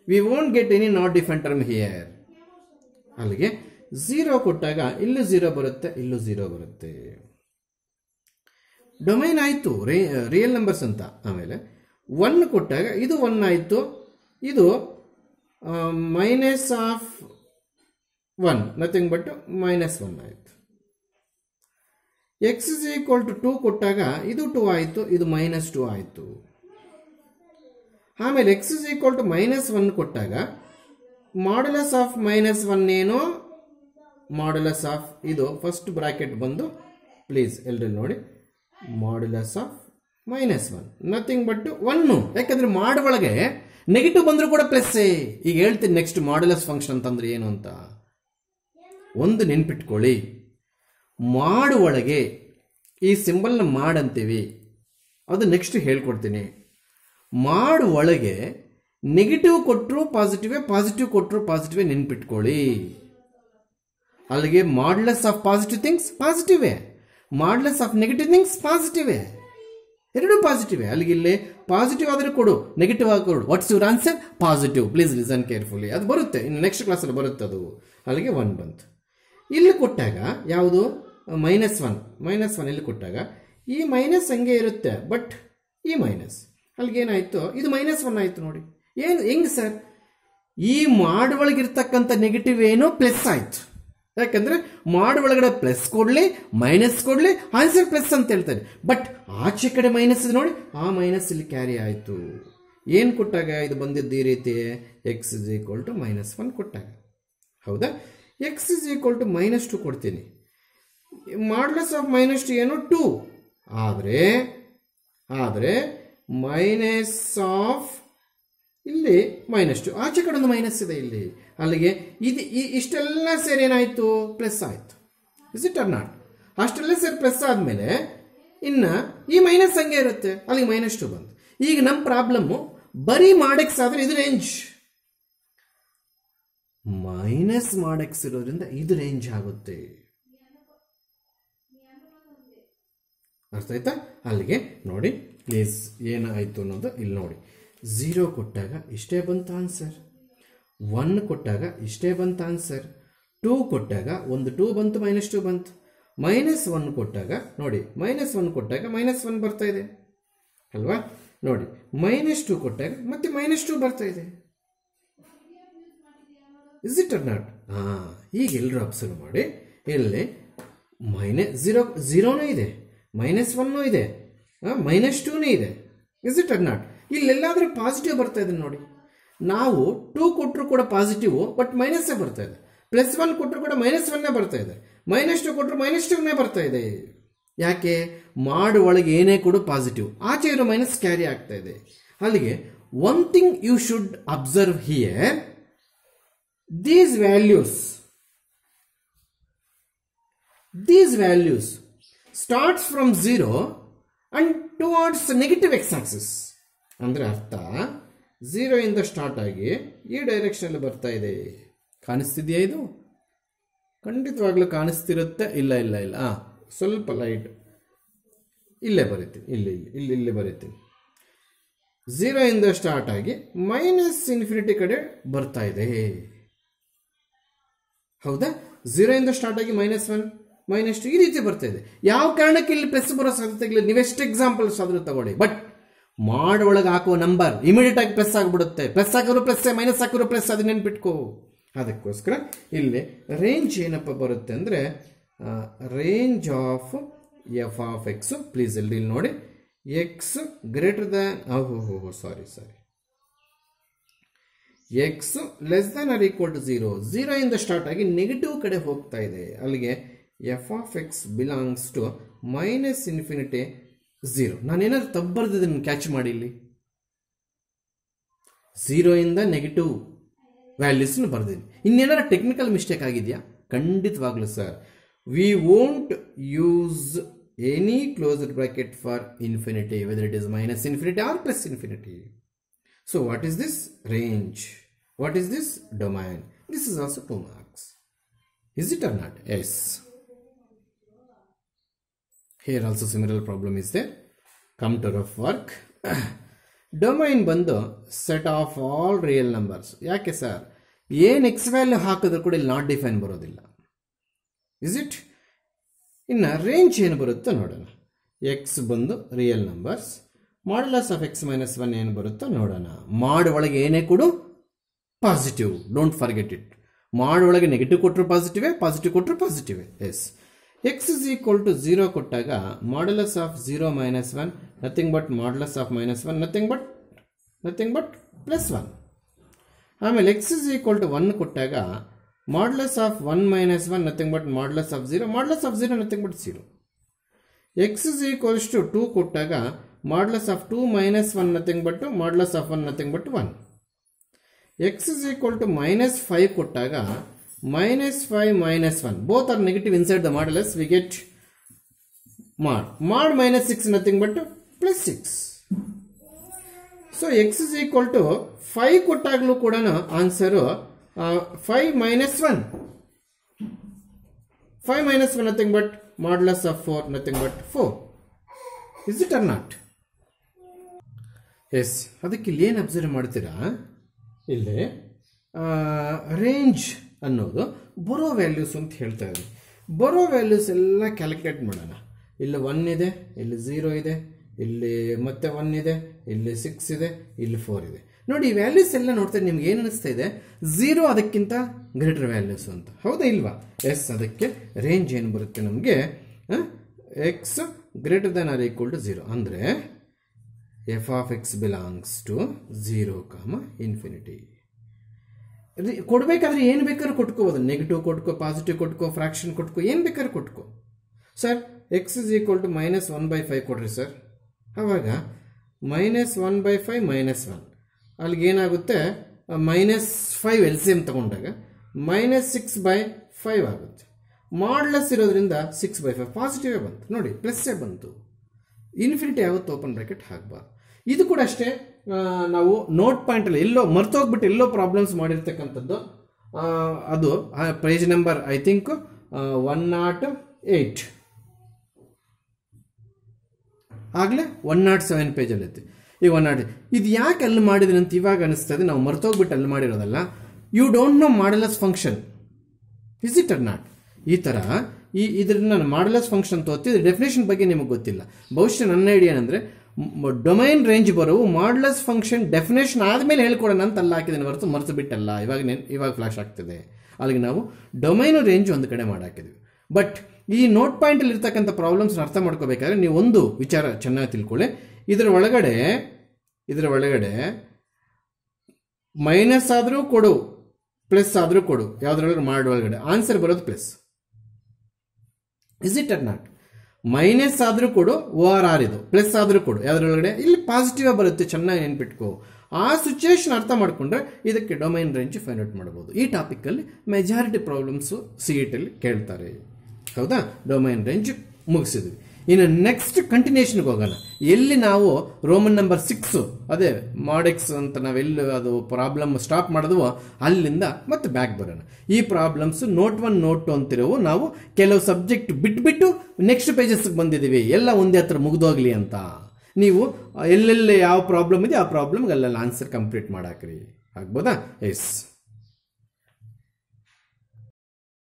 We won't get any not defined term here. ಅಲ್ಲಿಗೆ 0 ಕೊಟ್ಟಾಗ ಇಲ್ಲೂ 0 ಬರುತ್ತೆ, ಇಲ್ಲೂ 0 ಬರುತ್ತೆ. ಡೊಮೈನ್ ಆಯಿತು ರಿಯಲ್ ನಂಬರ್ಸ್ ಅಂತ. ಆಮೇಲೆ 1 ಕೊಟ್ಟಾಗ ಇದು 1 ಆಯಿತು, ಇದು ಮೈನಸ್ ಆಫ್ 1, ನಥಿಂಗ್ ಬಟ್ -1 ಆಯಿತು. ಎಕ್ಸ್ ಇಸ್ ಈಕ್ವಲ್ ಟು 2 ಕೊಟ್ಟಾಗ ಇದು 2 ಆಯಿತು, ಇದು -2 ಆಯಿತು. ಆಮೇಲೆ ಎಕ್ಸ್ ಇಸ್ ಈಕ್ವಲ್ ಟು -1 ಕೊಟ್ಟಾಗ ಮಾಡ್ಯುಲಸ್ ಆಫ್ -1 ಏನು, ಮಾಡ್ಯುಲಸ್ ಆಫ್ ಇದು ಫಸ್ಟ್ ಬ್ರಾಕೆಟ್ ಬಂದು ಪ್ಲೀಸ್ ಎಲ್ಲರೂ ನೋಡಿ, ಮಾಡ್ಯುಲಸ್ ಆಫ್ -1 ನಥಿಂಗ್ ಬಟ್ 1. ಯಾಕಂದ್ರೆ ಮಾಡ್ ಒಳಗೆ ನೆಗೆಟಿವ್ ಬಂದರೂ ಕೂಡ ಪ್ಲಸ್ಸೇ. ಈಗ ಹೇಳ್ತೀನಿ ನೆಕ್ಸ್ಟ್ ಮಾಡ್ಯುಲಸ್ ಫಂಕ್ಷನ್ ಅಂತಂದ್ರೆ ಏನು ಅಂತ. ಒಂದು ನೆನ್ಪಿಟ್ಕೊಳ್ಳಿ, ಮಾಡ್ ಒಳಗೆ ಈ ಸಿಂಬಲ್ನ ಮಾಡ್ ಅಂತೀವಿ, ಅದು ನೆಕ್ಸ್ಟ್ ಹೇಳ್ಕೊಡ್ತೀನಿ. ಮಾಡ್ ಒಳಗೆ ನೆಗೆಟಿವ್ ಕೊಟ್ಟರು ಪಾಸಿಟಿವೇ, ಪಾಸಿಟಿವ್ ಕೊಟ್ಟರು ಪಾಸಿಟಿವೇ ನೆನ್ಪಿಟ್ಕೊಳ್ಳಿ. ಅಲ್ಲಿಗೆ ಮಾಡ್ಯುಲಸ್ ಆಫ್ ಪಾಸಿಟಿವ್ ಥಿಂಗ್ಸ್ ಪಾಸಿಟಿವೇ, ಮಾಡ್ಯುಲಸ್ ಆಫ್ ನೆಗೆಟಿವ್ ಥಿಂಗ್ಸ್ ಪಾಸಿಟಿವೇ, ಎರಡೂ ಪಾಸಿಟಿವೇ. ಅಲ್ಲಿಗೆ ಇಲ್ಲಿ ಪಾಸಿಟಿವ್ ಆದರೆ ಕೊಡು, ನೆಗೆಟಿವ್ ಆಗಿ ಕೊಡು. What's your answer? Positive. Please listen carefully. ಅದು ಬರುತ್ತೆ, ಇನ್ನು ನೆಕ್ಸ್ಟ್ ಕ್ಲಾಸಲ್ಲಿ ಬರುತ್ತೆ ಅದು. ಅಲ್ಲಿಗೆ 1 ಬಂತು. ಇಲ್ಲಿ ಕೊಟ್ಟಾಗ ಯಾವುದು -1 ಇಲ್ಲಿ ಕೊಟ್ಟಾಗ ಈ ಮೈನಸ್ ಹಂಗೆ ಇರುತ್ತೆ, ಬಟ್ ಈ ಮೈನಸ್ ಅಲ್ಲಿಗೆ ಏನಾಯಿತು, ಇದು -1 ಆಯಿತು ನೋಡಿ. ಏನು ಹೆಂಗೆ ಸರ್? ಈ ಮಾಡ್ ಒಳಗಿರ್ತಕ್ಕಂಥ ನೆಗೆಟಿವ್ ಏನು ಪ್ಲಸ್ ಆಯ್ತು. ಯಾಕಂದ್ರೆ ಮಾಡ್ ಒಳಗಡೆ ಪ್ಲಸ್ ಕೊಡ್ಲಿ ಮೈನಸ್ ಕೊಡ್ಲಿ ಆನ್ಸರ್ ಪ್ಲಸ್ ಅಂತ ಹೇಳ್ತಾರೆ. ಬಟ್ ಆಚೆ ಕಡೆ ಮೈನಸ್ ಇದೆ ನೋಡಿ, ಆ ಮೈನಸ್ ಇಲ್ಲಿ ಕ್ಯಾರಿ ಆಯಿತು. ಏನು ಕೊಟ್ಟಾಗ ಇದು ಬಂದಿದ್ದು ಈ ರೀತಿ, ಎಕ್ಸ್ ಇಸ್ ಈಕ್ವಲ್ ಟು -1 ಕೊಟ್ಟಾಗ. ಹೌದಾ? ಎಕ್ಸ್ ಇಸ್ ಈಕ್ವಲ್ ಟು -2 ಕೊಡ್ತೀನಿ. ಮಾಡ್ಯುಲಸ್ ಆಫ್ -2 ಏನು 2. ಆದರೆ ಮೈನಸ್ ಆಫ್ ಇಲ್ಲಿ -2 ಆಚೆ ಕಡೆ ಒಂದು ಮೈನಸ್ ಇದೆ ಇಲ್ಲಿ. ಅಲ್ಲಿಗೆ ಇದು ಇಷ್ಟೆಲ್ಲ ಸೇರಿ ಏನಾಯಿತು, ಪ್ಲಸ್ ಆಯಿತು. Is it or not? ಅಷ್ಟೆಲ್ಲ ಸೇರಿ ಪ್ಲಸ್ ಆದಮೇಲೆ ಇನ್ನು ಈ ಮೈನಸ್ ಹಂಗೆ ಇರುತ್ತೆ, ಅಲ್ಲಿಗೆ -2 ಬಂತು. ಈಗ ನಮ್ಮ ಪ್ರಾಬ್ಲಮ್ಮು ಬರೀ ಮಾಡಕ್ಸ್ ಆದರೆ ಇದು ರೇಂಜ್, ಮೈನಸ್ ಮಾಡಕ್ಸ್ ಇರೋದ್ರಿಂದ ಇದು ರೇಂಜ್ ಆಗುತ್ತೆ. ಅರ್ಥ ಆಯ್ತಾ? ಅಲ್ಲಿಗೆ ನೋಡಿ ಪ್ಲೀಸ್ ಏನಾಯಿತು ಅನ್ನೋದು ಇಲ್ಲಿ ನೋಡಿ. 0 ಕೊಟ್ಟಾಗ ಇಷ್ಟೇ ಬಂತು ಆನ್ಸರ್, 1 ಕೊಟ್ಟಾಗ ಇಷ್ಟೇ ಬಂತು ಆನ್ಸರ್, 2 ಕೊಟ್ಟಾಗ ಒಂದು 2 ಬಂತು, -2 ಬಂತು. -1 ಕೊಟ್ಟಾಗ ನೋಡಿ, -1 ಕೊಟ್ಟಾಗ -1 ಬರ್ತಾ ಇದೆ ಅಲ್ವಾ? ನೋಡಿ -2 ಕೊಟ್ಟಾಗ ಮತ್ತೆ -2 ಬರ್ತಾ ಇದೆ. Is it or not? ಈಗ ಎಲ್ಲರೂ ಅಬ್ಸರ್ವ್ ಮಾಡಿ, ಇಲ್ಲಿ -0 ಇದೆ, -1 ಇದೆ, -2 ಇದೆ. Is it or not? ಇಲ್ಲೆಲ್ಲಾದ್ರೂ ಪಾಸಿಟಿವ್ ಬರ್ತಾ ಇದೆ ನೋಡಿ. ನಾವು 2 ಕೊಟ್ಟರು ಕೂಡ ಪಾಸಿಟಿವ್, ಬಟ್ ಮೈನಸ್ಸೇ ಬರ್ತಾ ಇದೆ. +1 ಕೊಟ್ಟರು ಕೂಡ -1 ಬರ್ತಾ ಇದೆ. -2 ಕೊಟ್ಟರು -2 ಬರ್ತಾ ಇದೆ. ಯಾಕೆ? ಮಾಡ್ ಒಳಗೆ ಏನೇ ಕೊಡು ಪಾಸಿಟಿವ್, ಆಚೆ ಇರೋ ಮೈನಸ್ ಕ್ಯಾರಿ ಆಗ್ತಾ ಇದೆ. ಅಲ್ಲಿಗೆ one thing you should observe here, these values starts from 0 and towards negative x-axis. ಅಂದ್ರೆ ಅರ್ಥ 0 ಇಂದ ಸ್ಟಾರ್ಟ್ ಆಗಿ ಈ ಡೈರೆಕ್ಷನ್ ಬರ್ತಾ ಇದೆ. ಕಾಣಿಸ್ತಿದೆಯಾ? ಇದು ಖಂಡಿತವಾಗ್ಲೂ ಕಾಣಿಸ್ತಿರುತ್ತೆ. ಇಲ್ಲ ಸ್ವಲ್ಪ ಲೈಟ್ ಇಲ್ಲೇ ಬರೀತೀನಿ, ಇಲ್ಲಿ ಬರೀತೀನಿ. 0 ಇಂದ ಸ್ಟಾರ್ಟ್ ಆಗಿ -∞ ಕಡೆ ಬರ್ತಾ ಇದೆ. ಹೌದಾ? 0 ಇಂದ ಸ್ಟಾರ್ಟ್ ಆಗಿ -1 -2 ಈ ರೀತಿ ಬರ್ತಾ ಇದೆ. ಯಾವ ಕಾರಣಕ್ಕೆ ಇಲ್ಲಿ ಪ್ಲಸ್ ಬರೋ ಸಾಧ್ಯತೆ ಇಲ್ಲ. ನೀವೆಷ್ಟು ಎಕ್ಸಾಂಪಲ್ಸ್ ಆದ್ರೂ ತಗೊಳ್ಳಿ, ಬಟ್ ಮಾಡ್ ಒಳಗೆ ಹಾಕುವ ನಂಬರ್ ಇಮಿಡಿಯೇಟ್ ಆಗಿ ಪ್ಲಸ್ ಆಗಿಬಿಡುತ್ತೆ. ಪ್ಲಸ್ ಹಾಕಿದ್ರು ಪ್ಲಸ್, ಮೈನಸ್ ಹಾಕಿದ್ರು ಪ್ಲಸ್, ಅದು ನೆನ್ಪಿಟ್ಕೋ. ಅದಕ್ಕೋಸ್ಕರ ಇಲ್ಲಿ ರೇಂಜ್ ಏನಪ್ಪ ಬರುತ್ತೆ ಅಂದರೆ, ರೇಂಜ್ ಆಫ್ f(x), ಪ್ಲೀಸ್ ಇಲ್ಲಿ ನೋಡಿ, x greater than sorry x less than or equal to 0 ಇಂದ ಸ್ಟಾರ್ಟ್ ಆಗಿ ನೆಗೆಟಿವ್ ಕಡೆ ಹೋಗ್ತಾ ಇದೆ. ಅಲ್ಲಿಗೆ f(x) ಬಿಲಾಂಗ್ಸ್ ಟು -∞ 0. ನಾನೇನಾದ್ರು ತಪ್ಪು ಬರ್ದಿದ್ದೀನಿ ಕ್ಯಾಚ್ ಮಾಡಿ. ಇಲ್ಲಿ 0 ಇಂದ ನೆಗೆಟಿವ್ ವ್ಯಾಲ್ಯೂಸ್ನ ಬರ್ದಿದ್ದೀನಿ. ಇನ್ನೇನಾದ್ರು ಟೆಕ್ನಿಕಲ್ ಮಿಸ್ಟೇಕ್ ಆಗಿದೆಯಾ? ಖಂಡಿತವಾಗ್ಲೂ sir. We won't use any closed bracket for infinity, whether it is -∞ or +∞. So what is this? Range. What is this? Domain. This is also 2 marks. Is it or not? Yes. Here also similar problem is there. Come to rough work. Domain ಬಂದು set of all real numbers. ಯಾಕೆ sir? ಏನು x value ಹಾಕಿದ್ರು ಕೂಡ ಇಲ್ಲಿ not define ಬರೋದಿಲ್ಲ. Is it? ಇನ್ನು range ಏನು ಬರುತ್ತೋ ನೋಡೋಣ. x ಬಂದು real numbers, modulus of x - 1 ಏನು ಬರುತ್ತೋ ನೋಡೋಣ. ಮಾಡ್ ಒಳಗೆ ಏನೇ ಕೊಡು ಪಾಸಿಟಿವ್, ಡೋಂಟ್ ಫರ್ಗೆಟ್ ಇಟ್. ಮಾಡ್ ಒಳಗೆ ನೆಗೆಟಿವ್ ಕೊಟ್ಟರು ಪಾಸಿಟಿವೇ, ಪಾಸಿಟಿವ್ ಕೊಟ್ಟರು ಪಾಸಿಟಿವೇ. Yes. x is equal to 0 ಕೊಟ್ಟಾಗ modulus of 0 - 1 nothing but modulus of -1 nothing but nothing but plus 1. ಆಮೇಲೆ ಎಕ್ಸ್ ಇಸ್ ಈಕ್ವಲ್ ಟು 1 ಕೊಟ್ಟಾಗ modulus of 1 minus 1 nothing but modulus of 0, modulus of 0 nothing but 0. X is equals to 2 ಕೊಟ್ಟಾಗ modulus of 2 minus 1 nothing but modulus of 1 nothing but 1. X is equal to minus 5 ಕೊಟ್ಟಾಗ minus 5 minus 1, both are negative inside the modulus, we get mod minus 6 nothing but plus 6. So x is equal to 5 ಕೊಟ್ಟಾಗಲೂ ಕೂಡ answer 5 minus 1, 5 minus 1 nothing but modulus of 4 nothing but 4. Is it or not? Yes. ಅದಕ್ಕೆ ಇಲ್ಲಿ ಏನು observe ಮಾಡ್ತೀರಾ, ಇಲ್ಲಿ range ಅನ್ನೋದು ಬರೋ values ಅಂತ ಹೇಳ್ತಾ ಇದ್ದೀವಿ. ಬರೋ ವ್ಯಾಲ್ಯೂಸ್ ಎಲ್ಲ ಕ್ಯಾಲ್ಕುಲೇಟ್ ಮಾಡೋಣ. ಇಲ್ಲಿ 1 ಇದೆ, ಇಲ್ಲಿ 0 ಇದೆ, ಇಲ್ಲಿ ಮತ್ತೆ 1 ಇದೆ, ಇಲ್ಲಿ 6 ಇದೆ, ಇಲ್ಲಿ 4 ಇದೆ. ನೋಡಿ ಈ ವ್ಯಾಲ್ಯೂಸ್ ಎಲ್ಲ ನೋಡ್ತಾರೆ, ನಿಮ್ಗೆ ಏನು ಅನಿಸ್ತಾ ಇದೆ? 0 ಅದಕ್ಕಿಂತ ಗ್ರೇಟರ್ ವ್ಯಾಲ್ಯೂಸ್ ಅಂತ, ಹೌದಾ ಇಲ್ವಾ? ಎಸ್, ಅದಕ್ಕೆ ರೇಂಜ್ ಏನು ಬರುತ್ತೆ ನಮಗೆ, x greater than or equal to 0 ಅಂದರೆ f of x belongs to 0, infinity. ಕೊಡಬೇಕಾದ್ರೆ ಏನು ಬೇಕಾದ್ರೂ ಕೊಟ್ಕೋಬೋದು, ನೆಗೆಟಿವ್ ಕೊಟ್ಕೋ, ಪಾಸಿಟಿವ್ ಕೊಟ್ಕೋ, ಫ್ರಾಕ್ಷನ್ ಕೊಟ್ಕೋ, ಏನು ಬೇಕಾದ್ರೂ ಕೊಟ್ಕೋ. Sir x is equal to minus 1/5 ಕೊಡ್ರಿ ಸರ್. ಆವಾಗ ಮೈನಸ್ 1/5 ಮೈನಸ್ 1, ಅಲ್ಲಿಗೆ ಏನಾಗುತ್ತೆ, ಮೈನಸ್ 5 ಎಲ್ ಸಿ ಎಮ್ ತಗೊಂಡಾಗ ಮೈನಸ್ 6/5 ಆಗುತ್ತೆ. ಮಾಡ್ಲಸ್ ಇರೋದ್ರಿಂದ 6/5 ಪಾಸಿಟಿವೇ ಬಂತು, ನೋಡಿ ಪ್ಲಸ್ಸೇ ಬಂತು. ಇನ್ಫಿನಿಟಿ ಯಾವತ್ತು ಓಪನ್ ಬ್ರಾಕೆಟ್ ಹಾಕಬಾರ್ದು. ಇದು ಕೂಡ ಅಷ್ಟೇ, ನಾವು ನೋಟ್ ಪಾಯಿಂಟಲ್ಲಿ ಎಲ್ಲೋ ಮರ್ತೋಗ್ಬಿಟ್ಟು ಎಲ್ಲೋ ಪ್ರಾಬ್ಲಮ್ಸ್ ಮಾಡಿರ್ತಕ್ಕಂಥದ್ದು, ಅದು ಪೇಜ್ ನಂಬರ್ ಐ ಥಿಂಕ್ 108 ಆಗಲೇ 107 ಪೇಜಲ್ಲಿ ಐತಿ. ಈ 108 ಇದು ಯಾಕೆ ಅಲ್ಲಿ ಮಾಡಿದ್ರಿ ಅಂತ ಇವಾಗ ಅನಿಸ್ತದೆ, ನಾವು ಮರ್ತೋಗ್ಬಿಟ್ಟು ಅಲ್ಲಿ ಮಾಡಿರೋದಲ್ಲ. You don't know modulus function, is it or not? ಈ ಥರ ಇದ್ರನ್ನ ನಾನು ಮಾಡ್ಯುಲಸ್ ಫಂಕ್ಷನ್ ತೋರ್ತಿದ್ರೆ ಡೆಫಿನೇಷನ್ ಬಗ್ಗೆ ನಿಮಗೆ ಗೊತ್ತಿಲ್ಲ. ಬಹುಶಃ ನನ್ನ ಐಡಿಯಾ ಏನಂದರೆ, ಡೊಮೈನ್ ರೇಂಜ್ ಬರೋವು ಮಾಡ್ಯುಲಸ್ ಫಂಕ್ಷನ್ ಡೆಫಿನೇಷನ್ ಆದಮೇಲೆ ಹೇಳ್ಕೊಡೋಣ ಅಂತ ಅಲ್ಲ ಹಾಕಿದ್ದೇನೆ ಹೊರತು ಮರೆತು ಬಿಟ್ಟಲ್ಲ. ಇವಾಗ ಫ್ಲಾಶ್ ಆಗ್ತಿದೆ. ಅಲ್ಲಿಗೆ ನಾವು ಡೊಮೈನು ರೇಂಜ್ ಒಂದು ಕಡೆ ಮಾಡಾಕಿದ್ವಿ. ಬಟ್ ಈ ನೋಟ್ ಪಾಯಿಂಟಲ್ಲಿ ಇರ್ತಕ್ಕಂಥ ಪ್ರಾಬ್ಲಮ್ಸ್ನ ಅರ್ಥ ಮಾಡ್ಕೋಬೇಕಾದ್ರೆ ನೀವು ಒಂದು ವಿಚಾರ ಚೆನ್ನಾಗಿ ತಿಳ್ಕೊಳ್ಳಿ. ಇದರ ಒಳಗಡೆ ಮೈನಸ್ ಆದರೂ ಕೊಡು, ಪ್ಲಸ್ ಆದರೂ ಕೊಡು, ಯಾವುದ್ರೊಳಗೆ ಮಾಡಿ ಒಳಗಡೆ ಆನ್ಸರ್ ಬರೋದು plus. Is it or not? Minus ಆದರೂ ಕೊಡು, OR ಇದು ಪ್ಲಸ್ ಆದರೂ ಕೊಡು, ಯಾವುದ್ರೊಳಗಡೆ ಇಲ್ಲಿ ಪಾಸಿಟಿವ್ ಬರುತ್ತೆ. ಚೆನ್ನಾಗಿ ನೆನ್ಪಿಟ್ಕೋ. ಆ ಸಿಚುವೇಶನ್ ಅರ್ಥ ಮಾಡಿಕೊಂಡ್ರೆ ಇದಕ್ಕೆ ಡೊಮೈನ್ ರೇಂಜ್ ಫೈಂಡ್ ಔಟ್ ಮಾಡ್ಬೋದು. ಈ ಟಾಪಿಕಲ್ಲಿ ಮೆಜಾರಿಟಿ ಪ್ರಾಬ್ಲಮ್ಸು CET ಕೇಳ್ತಾರೆ, ಹೌದಾ? ಡೊಮೈನ್ ರೇಂಜ್ ಮುಗಿಸಿದ್ವಿ. ಇನ್ನು ನೆಕ್ಸ್ಟ್ ಕಂಟಿನ್ಯೂಷನ್ಗೆ ಹೋಗೋಣ. ಎಲ್ಲಿ ನಾವು ರೋಮನ್ ನಂಬರ್ 6 ಅದೇ ಮಾಡೆಕ್ಸ್ ಅಂತ ನಾವೆಲ್ಲಿ ಅದು ಪ್ರಾಬ್ಲಮ್ ಸ್ಟಾಪ್ ಮಾಡಿದ್ವೋ ಅಲ್ಲಿಂದ ಮತ್ತೆ ಬ್ಯಾಕ್ ಬರೋಣ. ಈ ಪ್ರಾಬ್ಲಮ್ಸ್ ನೋಟ್ 1 ನೋಟ್ 2 ಅಂತಿರೋವು ನಾವು ಕೆಲವು ಸಬ್ಜೆಕ್ಟ್ ಬಿಟ್ಬಿಟ್ಟು ನೆಕ್ಸ್ಟ್ ಪೇಜಸ್ಗೆ ಬಂದಿದ್ದೀವಿ, ಎಲ್ಲ ಒಂದೇ ಹತ್ರ ಮುಗಿದೋಗ್ಲಿ ಅಂತ. ನೀವು ಎಲ್ಲೆಲ್ಲಿ ಯಾವ ಪ್ರಾಬ್ಲಮ್ ಇದೆ ಆ ಪ್ರಾಬ್ಲಮ್ಗೆ ಅಲ್ಲೆಲ್ಲ ಆನ್ಸರ್ ಕಂಪ್ಲೀಟ್ ಮಾಡಾಕ್ರಿ, ಆಗ್ಬೋದಾ? ಎಸ್.